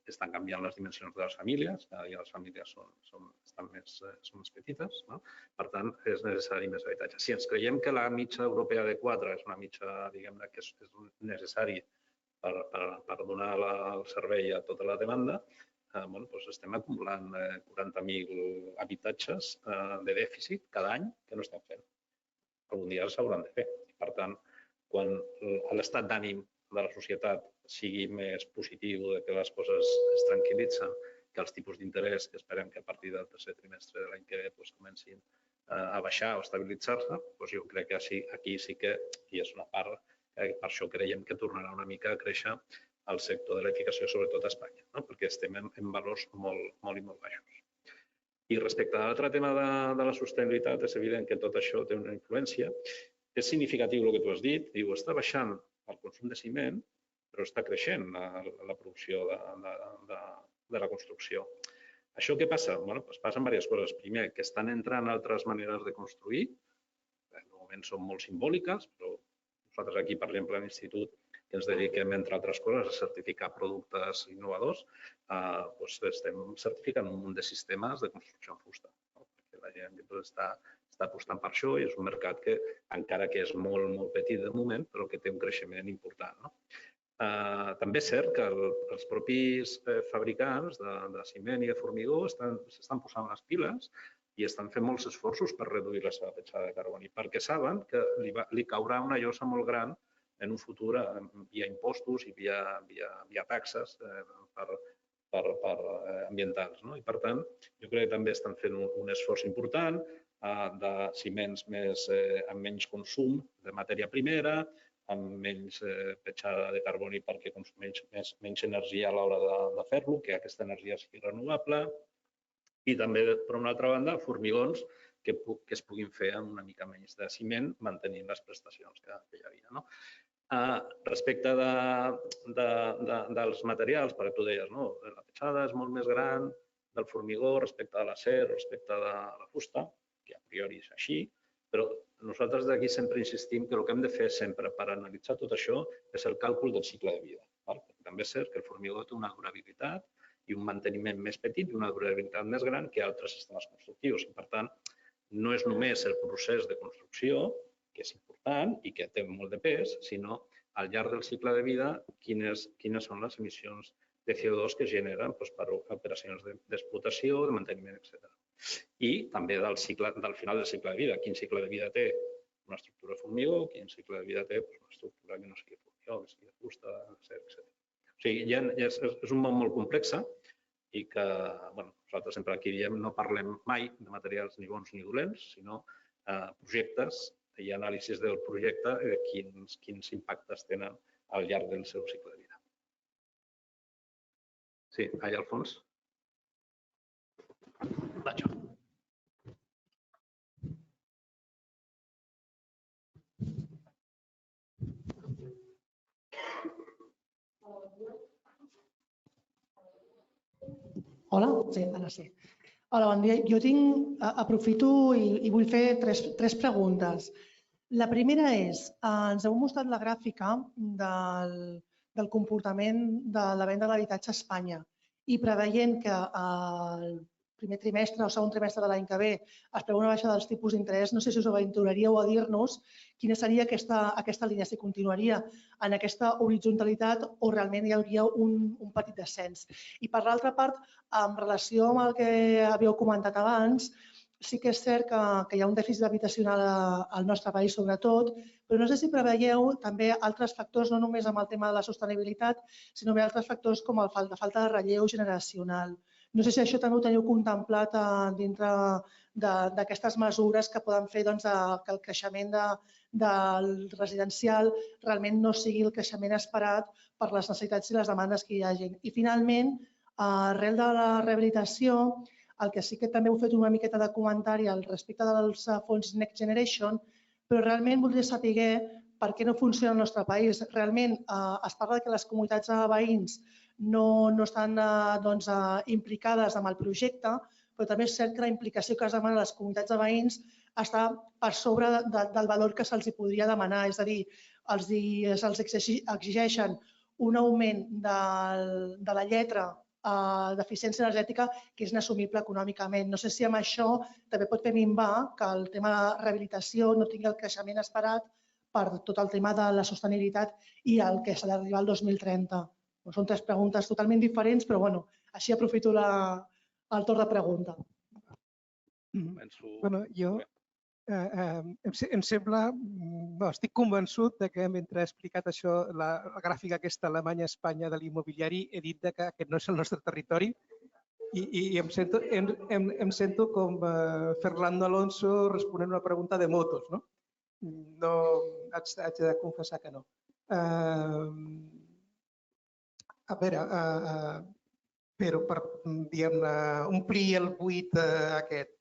estan canviant les dimensions de les famílies, cada dia les famílies són més petites, per tant, és necessari més habitatge. Si ens creiem que la mitja europea de 4 és una mitja, diguem-ne, que és necessari per donar el servei a tota la demanda, doncs estem acumulant 40.000 habitatges de dèficit cada any que no estem fent. Algun dia s'hauran de fer. Per tant, quan l'estat d'ànim de la societat sigui més positiu, que les coses es tranquil·litzen, que els tipus d'interès, que esperem que a partir del tercer trimestre de l'any que ve comencin a baixar o estabilitzar-se, jo crec que aquí sí que hi és una part, per això creiem que tornarà una mica a créixer el sector de l'edificació, sobretot a Espanya, perquè estem en valors molt i molt baixos. I respecte a l'altre tema de la sostenibilitat, és evident que tot això té una influència. És significatiu el que tu has dit, diu, està baixant el consum de ciment, però està creixent la producció de la construcció. Això què passa? Passen diverses coses. Primer, que estan entrant altres maneres de construir, de moment són molt simbòliques, però nosaltres aquí, per exemple, a l'Institut, que ens dediquem, entre altres coses, a certificar productes innovadors, estem certificant un munt de sistemes de construcció en fusta. Perquè la gent està apostant per això i és un mercat que, encara que és molt petit de moment, però que té un creixement important. També és cert que els propis fabricants de ciment i de formigó s'estan posant les piles i estan fent molts esforços per reduir la seva petjada de carboni, perquè saben que li caurà una llosa molt gran en un futur via impostos i via taxes ambientals. I, per tant, jo crec que també estan fent un esforç important de ciments amb menys consum de matèria primera, amb menys petjada de carboni perquè consumeix menys energia a l'hora de fer-lo, que aquesta energia sigui renovable. I també, per una altra banda, formigons que es puguin fer amb una mica menys de ciment, mantenint les prestacions que hi havia. Respecte dels materials, perquè tu deies, la petjada és molt més gran del formigó respecte de l'acer, respecte de la fusta, que a priori és així, però nosaltres d'aquí sempre insistim que el que hem de fer sempre per analitzar tot això és el càlcul del cicle de vida. També és cert que el formigó té una durabilitat i un manteniment més petit i una durabilitat més gran que altres sistemes constructius. I, per tant, no és només el procés de construcció, que és important i que té molt de pes, sinó al llarg del cicle de vida quines són les emissions de CO2 que es generen per operacions d'explotació, de manteniment, etc. I també del final del cicle de vida. Quin cicle de vida té una estructura de formigó, quin cicle de vida té una estructura que no sigui formigó, que sigui de fusta, etc. O sigui, és un món molt complex i que nosaltres sempre aquí diem no parlem mai de materials ni bons ni dolents, sinó projectes i anàlisis del projecte de quins impactes tenen al llarg del seu cicle de vida. Sí, allà al fons. Vaig. Hola, sí, ara sí. Hola, bon dia. Jo aprofito i vull fer tres preguntes. La primera és, ens heu mostrat la gràfica del comportament de la venda de l'habitatge a Espanya i preveient que el primer trimestre o segon trimestre de l'any que ve es preveu una baixada dels tipus d'interès, no sé si us aventuraríeu a dir-nos quina seria aquesta línia, si continuaria en aquesta horitzonalitat o realment hi hauria un petit descens. I per l'altra part, en relació amb el que havíeu comentat abans, sí que és cert que hi ha un dèficit habitacional al nostre país sobretot, però no sé si preveieu també altres factors, no només amb el tema de la sostenibilitat, sinó altres factors com la falta de relleu generacional. No sé si això també ho teniu contemplat dintre d'aquestes mesures que poden fer que el creixement del residencial realment no sigui el creixement esperat per les necessitats i les demandes que hi hagin. I finalment, arrel de la rehabilitació, el que sí que també heu fet una miqueta de comentari al respecte dels fons Next Generation, però realment voldria saber per què no funciona al nostre país. Realment es parla que les comunitats de veïns no estan implicades en el projecte, però també és cert que la implicació que es demana a les comunitats de veïns està per sobre del valor que se'ls podria demanar. És a dir, se'ls exigeixen un augment de la lletra d'eficiència energètica que és inassumible econòmicament. No sé si amb això també pot fer minvar que el tema de rehabilitació no tingui el creixement esperat per tot el tema de la sostenibilitat i el que s'ha d'arribar al 2030. Són tres preguntes totalment diferents, però així aprofito el torn de pregunta. Jo em sembla, estic convençut que mentre he explicat això, la gràfica aquesta Alemanya-Espanya de l'immobiliari, he dit que aquest no és el nostre territori i em sento com Fernando Alonso responent una pregunta de motos. No, haig de confessar que no. A veure, però per omplir el buit aquest.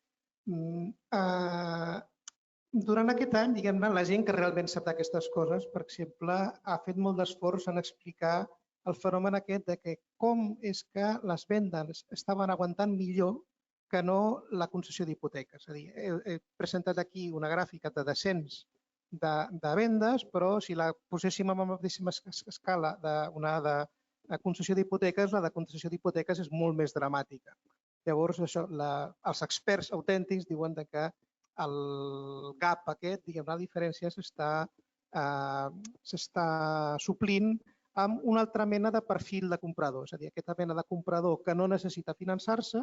Durant aquest any, la gent que realment sap d'aquestes coses, per exemple, ha fet molt d'esforç en explicar el fenomen aquest de que com és que les vendes estaven aguantant millor que no la concessió d'hipoteques. És a dir, he presentat aquí una gràfica de descens de vendes, però si la poséssim en la mateixa escala d'una de concessió d'hipoteques, la de concessió d'hipoteques és molt més dramàtica. Llavors, els experts autèntics diuen que el gap aquest, la diferència s'està suplint amb una altra mena de perfil de comprador. És a dir, aquesta mena de comprador que no necessita finançar-se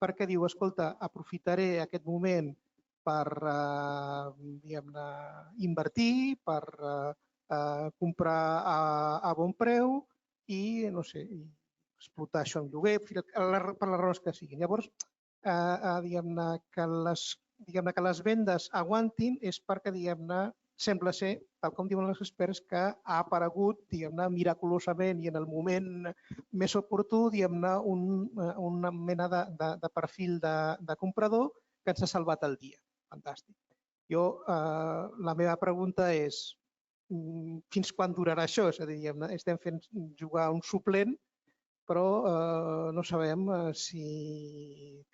perquè diu, escolta, aprofitaré aquest moment per invertir, per comprar a bon preu i, no sé, explotar això en lloguer, per les raons que siguin. Llavors, que les vendes aguantin és perquè sembla ser, tal com diuen els experts, que ha aparegut, diguem-ne, miraculosament i en el moment més oportú, diguem-ne, una mena de perfil de comprador que ens ha salvat el dia. Fantàstic. La meva pregunta és, fins quan durarà això? És a dir, estem fent jugar un suplent, però no sabem si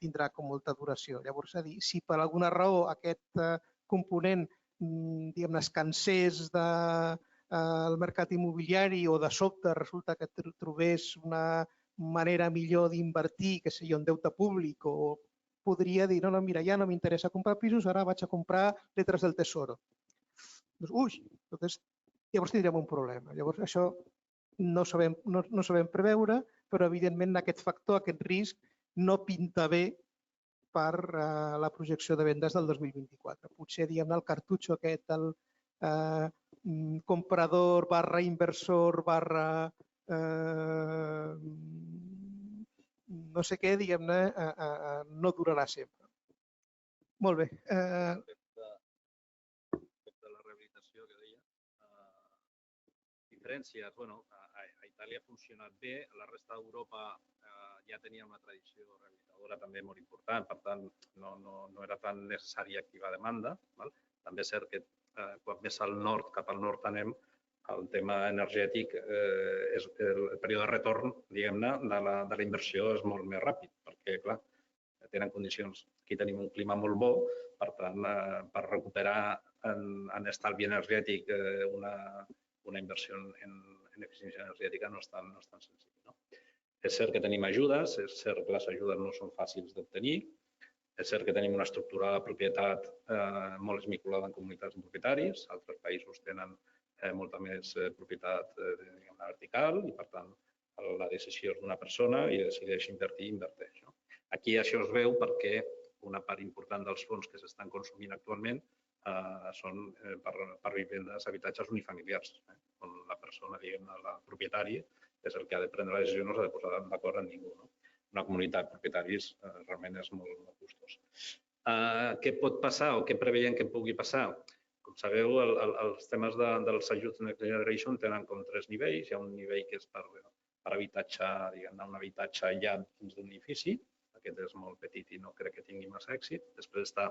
tindrà com molta duració. Llavors, és a dir, si per alguna raó aquest component diguem-ne, es cansés del mercat immobiliari o de sobte resulta que trobés una manera millor d'invertir, que sé jo, en deute públic, o podria dir, no, mira, ja no m'interessa comprar pisos, ara vaig a comprar lletres del Tesoro. Llavors tindrem un problema. Llavors això no sabem preveure, però evidentment aquest factor, aquest risc, no pinta bé per la projecció de vendes del 2024. Potser, diguem-ne, el cartutxo aquest, el comprador barra inversor barra no sé què, diguem-ne, no durarà sempre. Molt bé. Respecte a la rehabilitació que deia, diferències, a Itàlia ha funcionat bé, a la resta d'Europa ja tenia una tradició rehabilitadora també molt important, per tant, no era tan necessari activar demanda. També és cert que quan més al nord, cap al nord anem, el tema energètic, el període de retorn, diguem-ne, de la inversió és molt més ràpid, perquè, clar, tenen condicions. Aquí tenim un clima molt bo, per tant, per recuperar en estalvi energètic una inversió en eficiència energètica no és tan senzill. És cert que tenim ajudes, és cert que les ajudes no són fàcils d'obtenir, és cert que tenim una estructura de propietat molt esmicolada en comunitats de propietaris, altres països tenen molta més propietat vertical i, per tant, la decisió és d'una persona i decideix invertir, inverteix. Aquí això es veu perquè una part important dels fons que s'estan consumint actualment són per vivendes, habitatges unifamiliars, on la persona, diguem-ne, la propietària, és el que ha de prendre la decisió, no s'ha de posar d'acord amb ningú. Una comunitat de propietaris realment és molt costós. Què pot passar o què preveiem que pugui passar? Com sabeu, els temes dels ajuts Next Generation tenen com 3 nivells. Hi ha un nivell que és per habitatge, diguem-ne, un habitatge aïllat dins d'un edifici. Aquest és molt petit i no crec que tingui massa èxit. Després està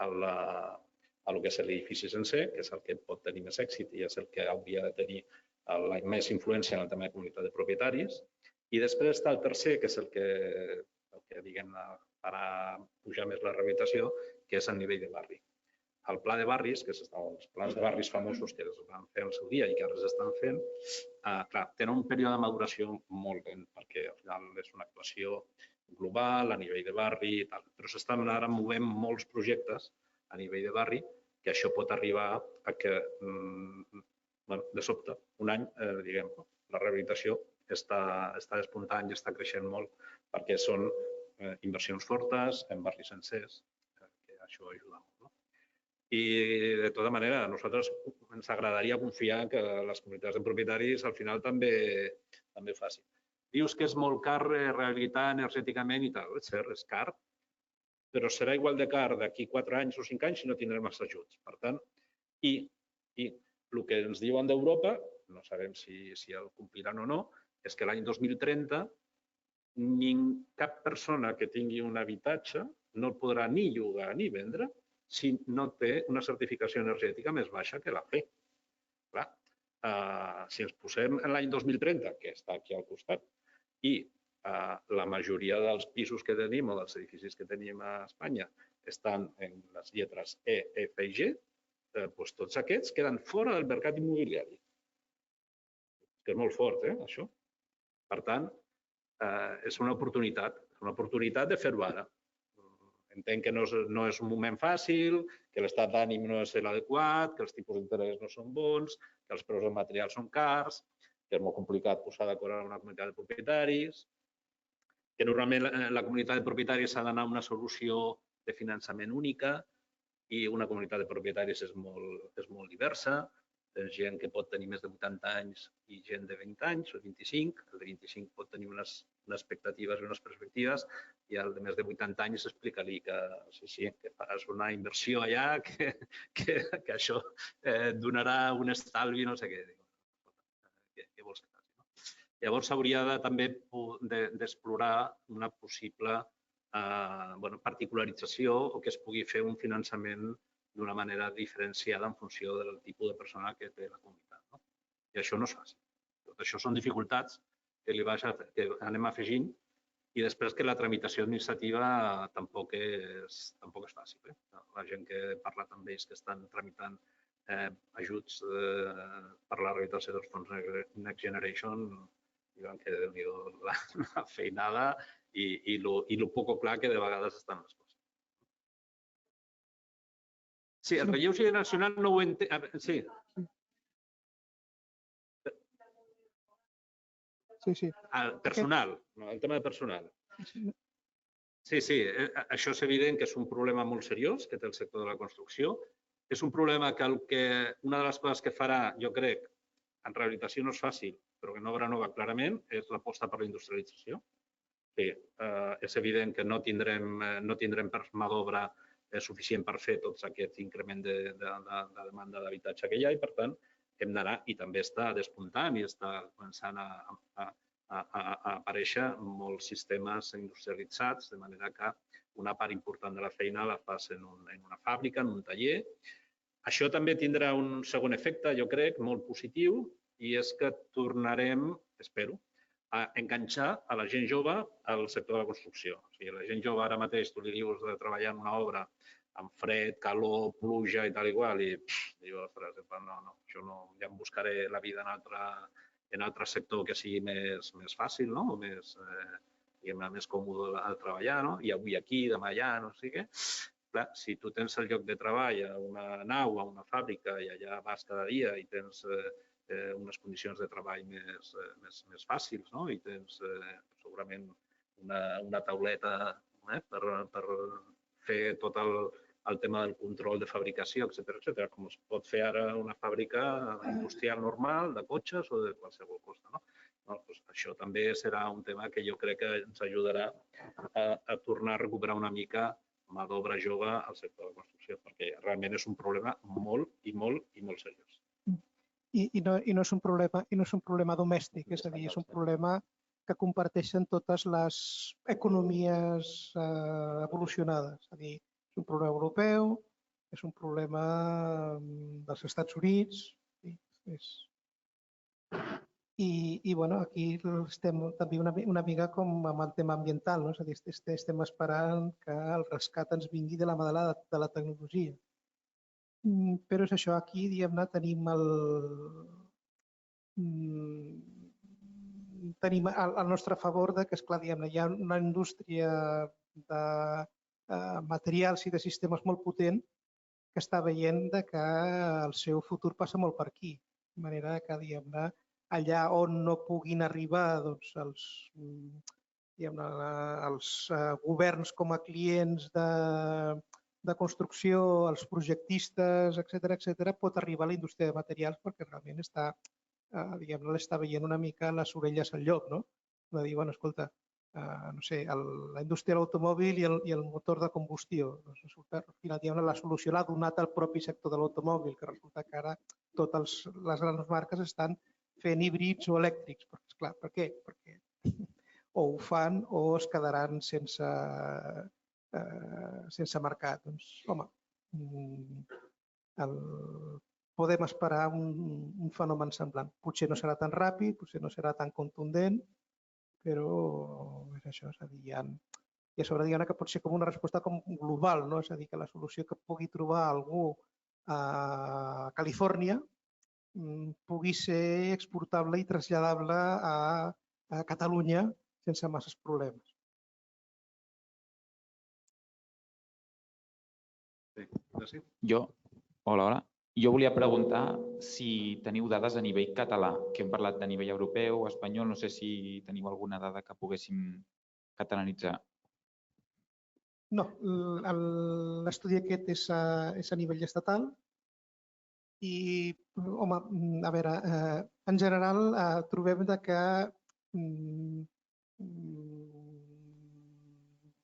el que és l'edifici sencer, que és el que pot tenir més èxit i és el que hauria de tenir la més influència en el tema de comunitat de propietaris. I després està el tercer, que és el que diguem-ne, farà pujar més la rehabilitació, que és el nivell de barri. El pla de barris, que són els plans de barris famosos que es van fer al seu dia i que ara s'estan fent, clar, tenen un període de maduració molt lent, perquè al final és una actuació global, a nivell de barri i tal. Però s'estan ara movent molts projectes a nivell de barri que això pot arribar a que, de sobte, un any, diguem, la rehabilitació està despuntant i està creixent molt perquè són inversions fortes en barris sencers, que això ajuda molt. I, de tota manera, a nosaltres ens agradaria confiar que les comunitats de propietaris al final també ho facin. Dius que és molt car rehabilitar energèticament i tal. És cert, és car, però serà igual de car d'aquí 4 anys o 5 anys si no tindrem els ajuts. Per tant, i el que ens diuen d'Europa, no sabem si el compliran o no, és que l'any 2030 cap persona que tingui un habitatge no el podrà ni llogar ni vendre si no té una certificació energètica més baixa que la B. Clar, si ens posem en l'any 2030, que està aquí al costat, i la majoria dels pisos que tenim o dels edificis que tenim a Espanya estan en les lletres E, F i G, doncs tots aquests queden fora del mercat immobiliari. Que és molt fort, això. Per tant, és una oportunitat de fer-ho ara. Entenc que no és un moment fàcil, que l'estat d'ànim no és l'adequat, que els tipus d'interès no són bons, que els preus del material són cars, que és molt complicat posar d'acord amb una comunitat de propietaris, que normalment la comunitat de propietaris ha d'anar a una solució de finançament única i una comunitat de propietaris és molt diversa. tens gent que pot tenir més de 80 anys i gent de 20 anys o 25. El de 25 pot tenir unes expectatives i unes perspectives i el de més de 80 anys explica-li que sí, que faràs una inversió allà, que això donarà un estalvi, no sé què. Què vols que faci? Llavors s'hauria també d'explorar una possible particularització o que es pugui fer un finançament d'una manera diferenciada en funció del tipus de persona que té la comunitat. I això no és fàcil. Tot això són dificultats que anem afegint i després que la tramitació administrativa tampoc és fàcil. La gent que he parlat amb ells que estan tramitant ajuts per la rehabilitació dels fons Next Generation diuen que déu-n'hi-do la feinada i el poc clar que de vegades estan les coses. Sí, el relleu generacional no ho entenc. Sí. Sí. El personal, el tema de personal. Sí, això és evident que és un problema molt seriós que té el sector de la construcció. És un problema que una de les coses que farà, jo crec, en rehabilitació no és fàcil, però que no haurà nova clarament, és l'aposta per la industrialització. Sí, és evident que no tindrem mà d'obra suficient per fer tots aquest increment de demanda d'habitatge que hi ha i, per tant, hem d'anar, i també està despuntant i està començant a aparèixer molts sistemes industrialitzats, de manera que una part important de la feina la fas en una fàbrica, en un taller. Això també tindrà un segon efecte, jo crec, molt positiu, i és que tornarem, espero, a enganxar a la gent jove al sector de la construcció. O sigui, la gent jove ara mateix, tu li dius de treballar en una obra amb fred, calor, pluja i tal i qual, i diu, ostres, no, això no, ja em buscaré la vida en altre sector que sigui més fàcil, no? O més còmode al treballar, no? I avui aquí, demà allà, no sé què. Clar, si tu tens el lloc de treball a una nau, a una fàbrica, i allà vas cada dia i tens unes condicions de treball més fàcils, no? I tens segurament una tauleta per fer tot el tema del control de fabricació, etcètera, com es pot fer ara una fàbrica industrial normal, de cotxes o de qualsevol cosa. Això també serà un tema que jo crec que ens ajudarà a tornar a recuperar una mica mà d'obra jove al sector de la construcció, perquè realment és un problema molt seriós. I no és un problema domèstic, és a dir, és un problema que comparteixen totes les economies evolucionades. És a dir, és un problema europeu, és un problema dels Estats Units. I aquí estem també una mica com amb el tema ambiental, no? És a dir, estem esperant que el rescat ens vingui de la mà de la tecnologia. Però és això, aquí, diguem-ne, tenim al nostre favor que, esclar, diguem-ne, hi ha una indústria de materials i de sistemes molt potent que està veient que el seu futur passa molt per aquí. De manera que, diguem-ne, allà on no puguin arribar els governs com a clients de construcció, els projectistes, etcètera, pot arribar a la indústria de materials perquè realment està, diguem-ne, l'està veient una mica les orelles al llop, no? De dir, bueno, escolta, no sé, la indústria de l'automòbil i el motor de combustió. Resulta, al final, diguem-ne, la solució l'ha donat el propi sector de l'automòbil, que resulta que ara totes les grans marques estan fent híbrids o elèctrics. Esclar, per què? Perquè o ho fan o es quedaran sense mercat. Doncs, home, podem esperar un fenomen semblant. Potser no serà tan ràpid, potser no serà tan contundent, però és això, és a dir, i a sobre diguem que pot ser com una resposta com global, no? És a dir, que la solució que pugui trobar algú a Califòrnia pugui ser exportable i traslladable a Catalunya sense masses problemes. Hola. Jo volia preguntar si teniu dades a nivell català, que hem parlat de nivell europeu o espanyol, no sé si teniu alguna dada que poguéssim catalanitzar. No, l'estudi aquest és a nivell estatal I, home, a veure, en general trobem que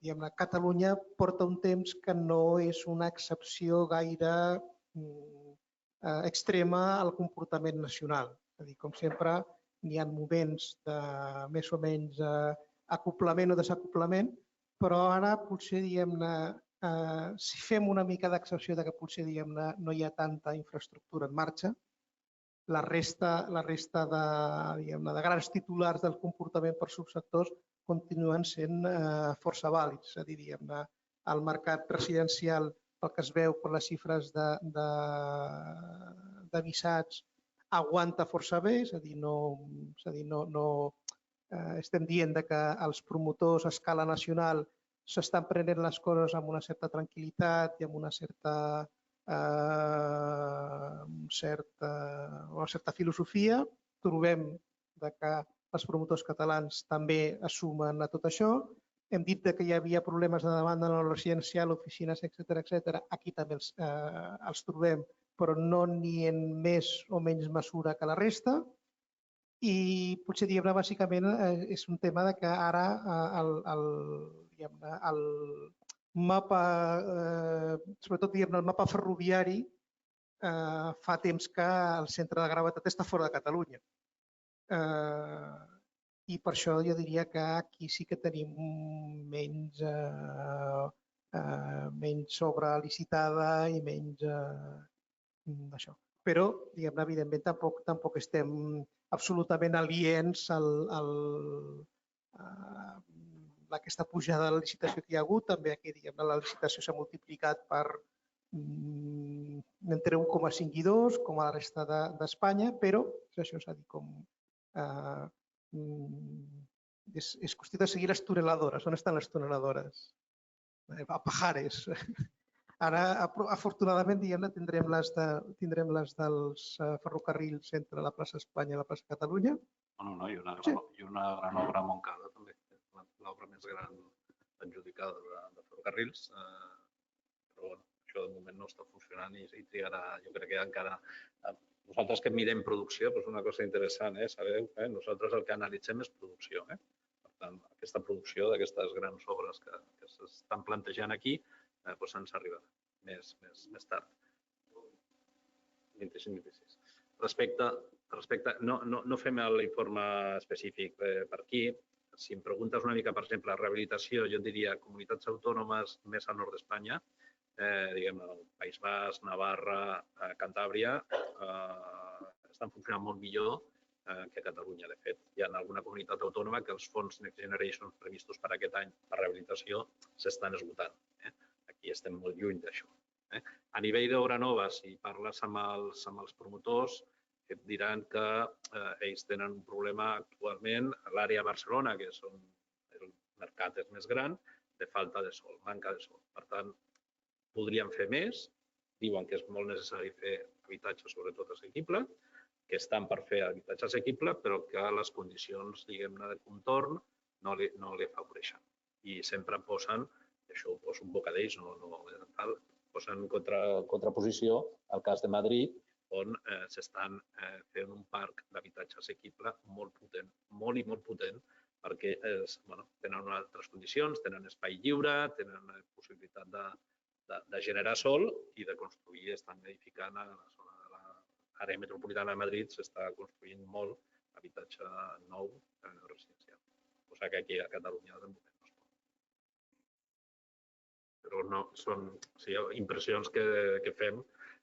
diguem-ne, Catalunya porta un temps que no és una excepció gaire extrema al comportament nacional. És a dir, com sempre, n'hi ha moments de més o menys acoplament o desacoplament, però ara potser, diguem-ne, si fem una mica d'excepció de que potser, diguem-ne, no hi ha tanta infraestructura en marxa, la resta de grans titulars del comportament per subsectors continuen sent força vàlids. És a dir, diguem-ne, el mercat residencial, pel que es veu per les xifres de visats, aguanta força bé, és a dir, no estem dient que els promotors a escala nacional s'estan prenent les coses amb una certa tranquil·litat i amb una certa filosofia. Trobem que els promotors catalans també assumen a tot això. Hem dit que hi havia problemes de demanda en el residencial, oficines, etc. Aquí també els trobem, però no ni en més o menys mesura que la resta. I potser, diguem-ne, bàsicament és un tema que ara el mapa, sobretot el mapa ferroviari, fa temps que el centre de gravetat està fora de Catalunya. I per això jo diria que aquí sí que tenim menys sobrelicitada i menys d'això. Però, diguem-ne, evidentment, tampoc estem absolutament aliens a aquesta pujada de la licitació que hi ha hagut. També aquí, diguem-ne, la licitació s'ha multiplicat per entre 1,5 i 2, com a la resta d'Espanya, però això és a dir, és qüestió de seguir les tuneladores. On estan les tuneladores? A Pajares. Ara, afortunadament, tindrem les dels ferrocarrils entre la plaça Espanya i la plaça Catalunya. No, i una gran obra a Montcada, també. L'obra més gran adjudicada de ferrocarrils. Però això de moment no està funcionant i trigarà, jo crec que encara... Nosaltres que mirem producció, és una cosa interessant, sabeu? Nosaltres el que analitzem és producció. Per tant, aquesta producció d'aquestes grans obres que s'estan plantejant aquí ens arribarà més tard. 25-26. Respecte, no fem l'informe específic per aquí. Si em preguntes una mica, per exemple, rehabilitació, jo diria comunitats autònomes més al nord d'Espanya, diguem-ne, el País Basc, Navarra, Cantàbria, estan funcionant molt millor que a Catalunya. De fet, hi ha alguna comunitat autònoma que els fons Next Generation previstos per aquest any per rehabilitació s'estan esgotant. Aquí estem molt lluny d'això. A nivell d'obra nova, si parles amb els promotors, et diran que ells tenen un problema actualment a l'àrea de Barcelona, que és on el mercat és més gran, de falta de sol, manca de sol. Per tant, podrien fer més, diuen que és molt necessari fer habitatge sobretot assequible, que estan per fer habitatge assequible, però que les condicions, diguem-ne, de contorn no li afavoreixen. I sempre posen, això ho poso en boca d'ells, posen contraposició al cas de Madrid, on s'estan fent un parc d'habitatge assequible molt potent, molt potent, perquè tenen altres condicions, tenen espai lliure, tenen possibilitat de generar sol i de construir. Estan edificant a la zona de l'àrea metropolitana de Madrid, s'està construint molt habitatge nou residencial. O sigui que aquí a Catalunya de moment no es pot. Però no, són impressions que fem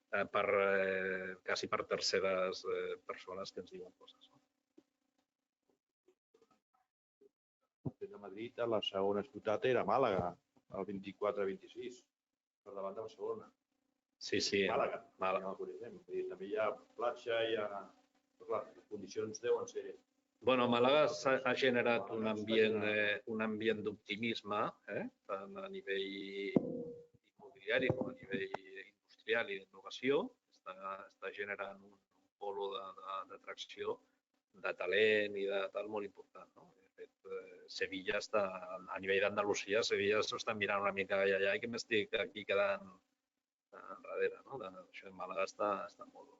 quasi per terceres persones que ens diuen coses. De Madrid, la segona ciutat era Màlaga, el 24-26, per davant de Barcelona. Sí. Màlaga. També hi ha platja, les condicions deuen ser... Bueno, Màlaga ha generat un ambient d'optimisme, tant a nivell immobiliari com a nivell industrial i d'innovació. Està generant un polo d'atracció, de talent i de tal molt important. De fet, Sevilla està, a nivell d'Andalusia, Sevilla s'està mirant una mica allà i que m'estic aquí quedant darrere. Això de Màlaga està molt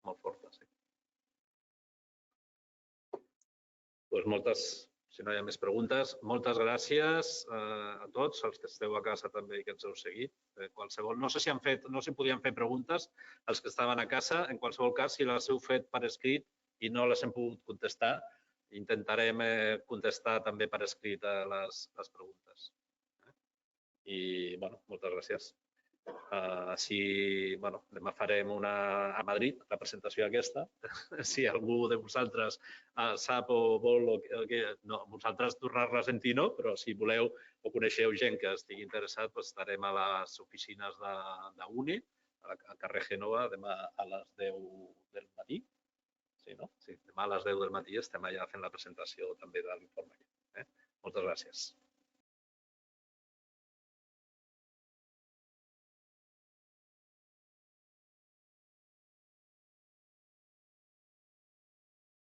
molt forta. Sí. Doncs si no hi ha més preguntes, moltes gràcies a tots, els que esteu a casa també i que ens heu seguit. Qualsevol, no sé si podien fer preguntes els que estaven a casa. En qualsevol cas, si les heu fet per escrit i no les hem pogut contestar, intentarem contestar també per escrit a les preguntes. I, moltes gràcies. Demà farem a Madrid, la presentació aquesta. Si algú de vosaltres sap o vol, vosaltres tornar-la a sentir, no, però si voleu o coneixeu gent que estigui interessat, estarem a les oficines d'UNI, al carrer Gènova, demà a les 10 del matí. Sí, no? Sí, demà a les 10 del matí estem allà fent la presentació també de l'informe. Moltes gràcies.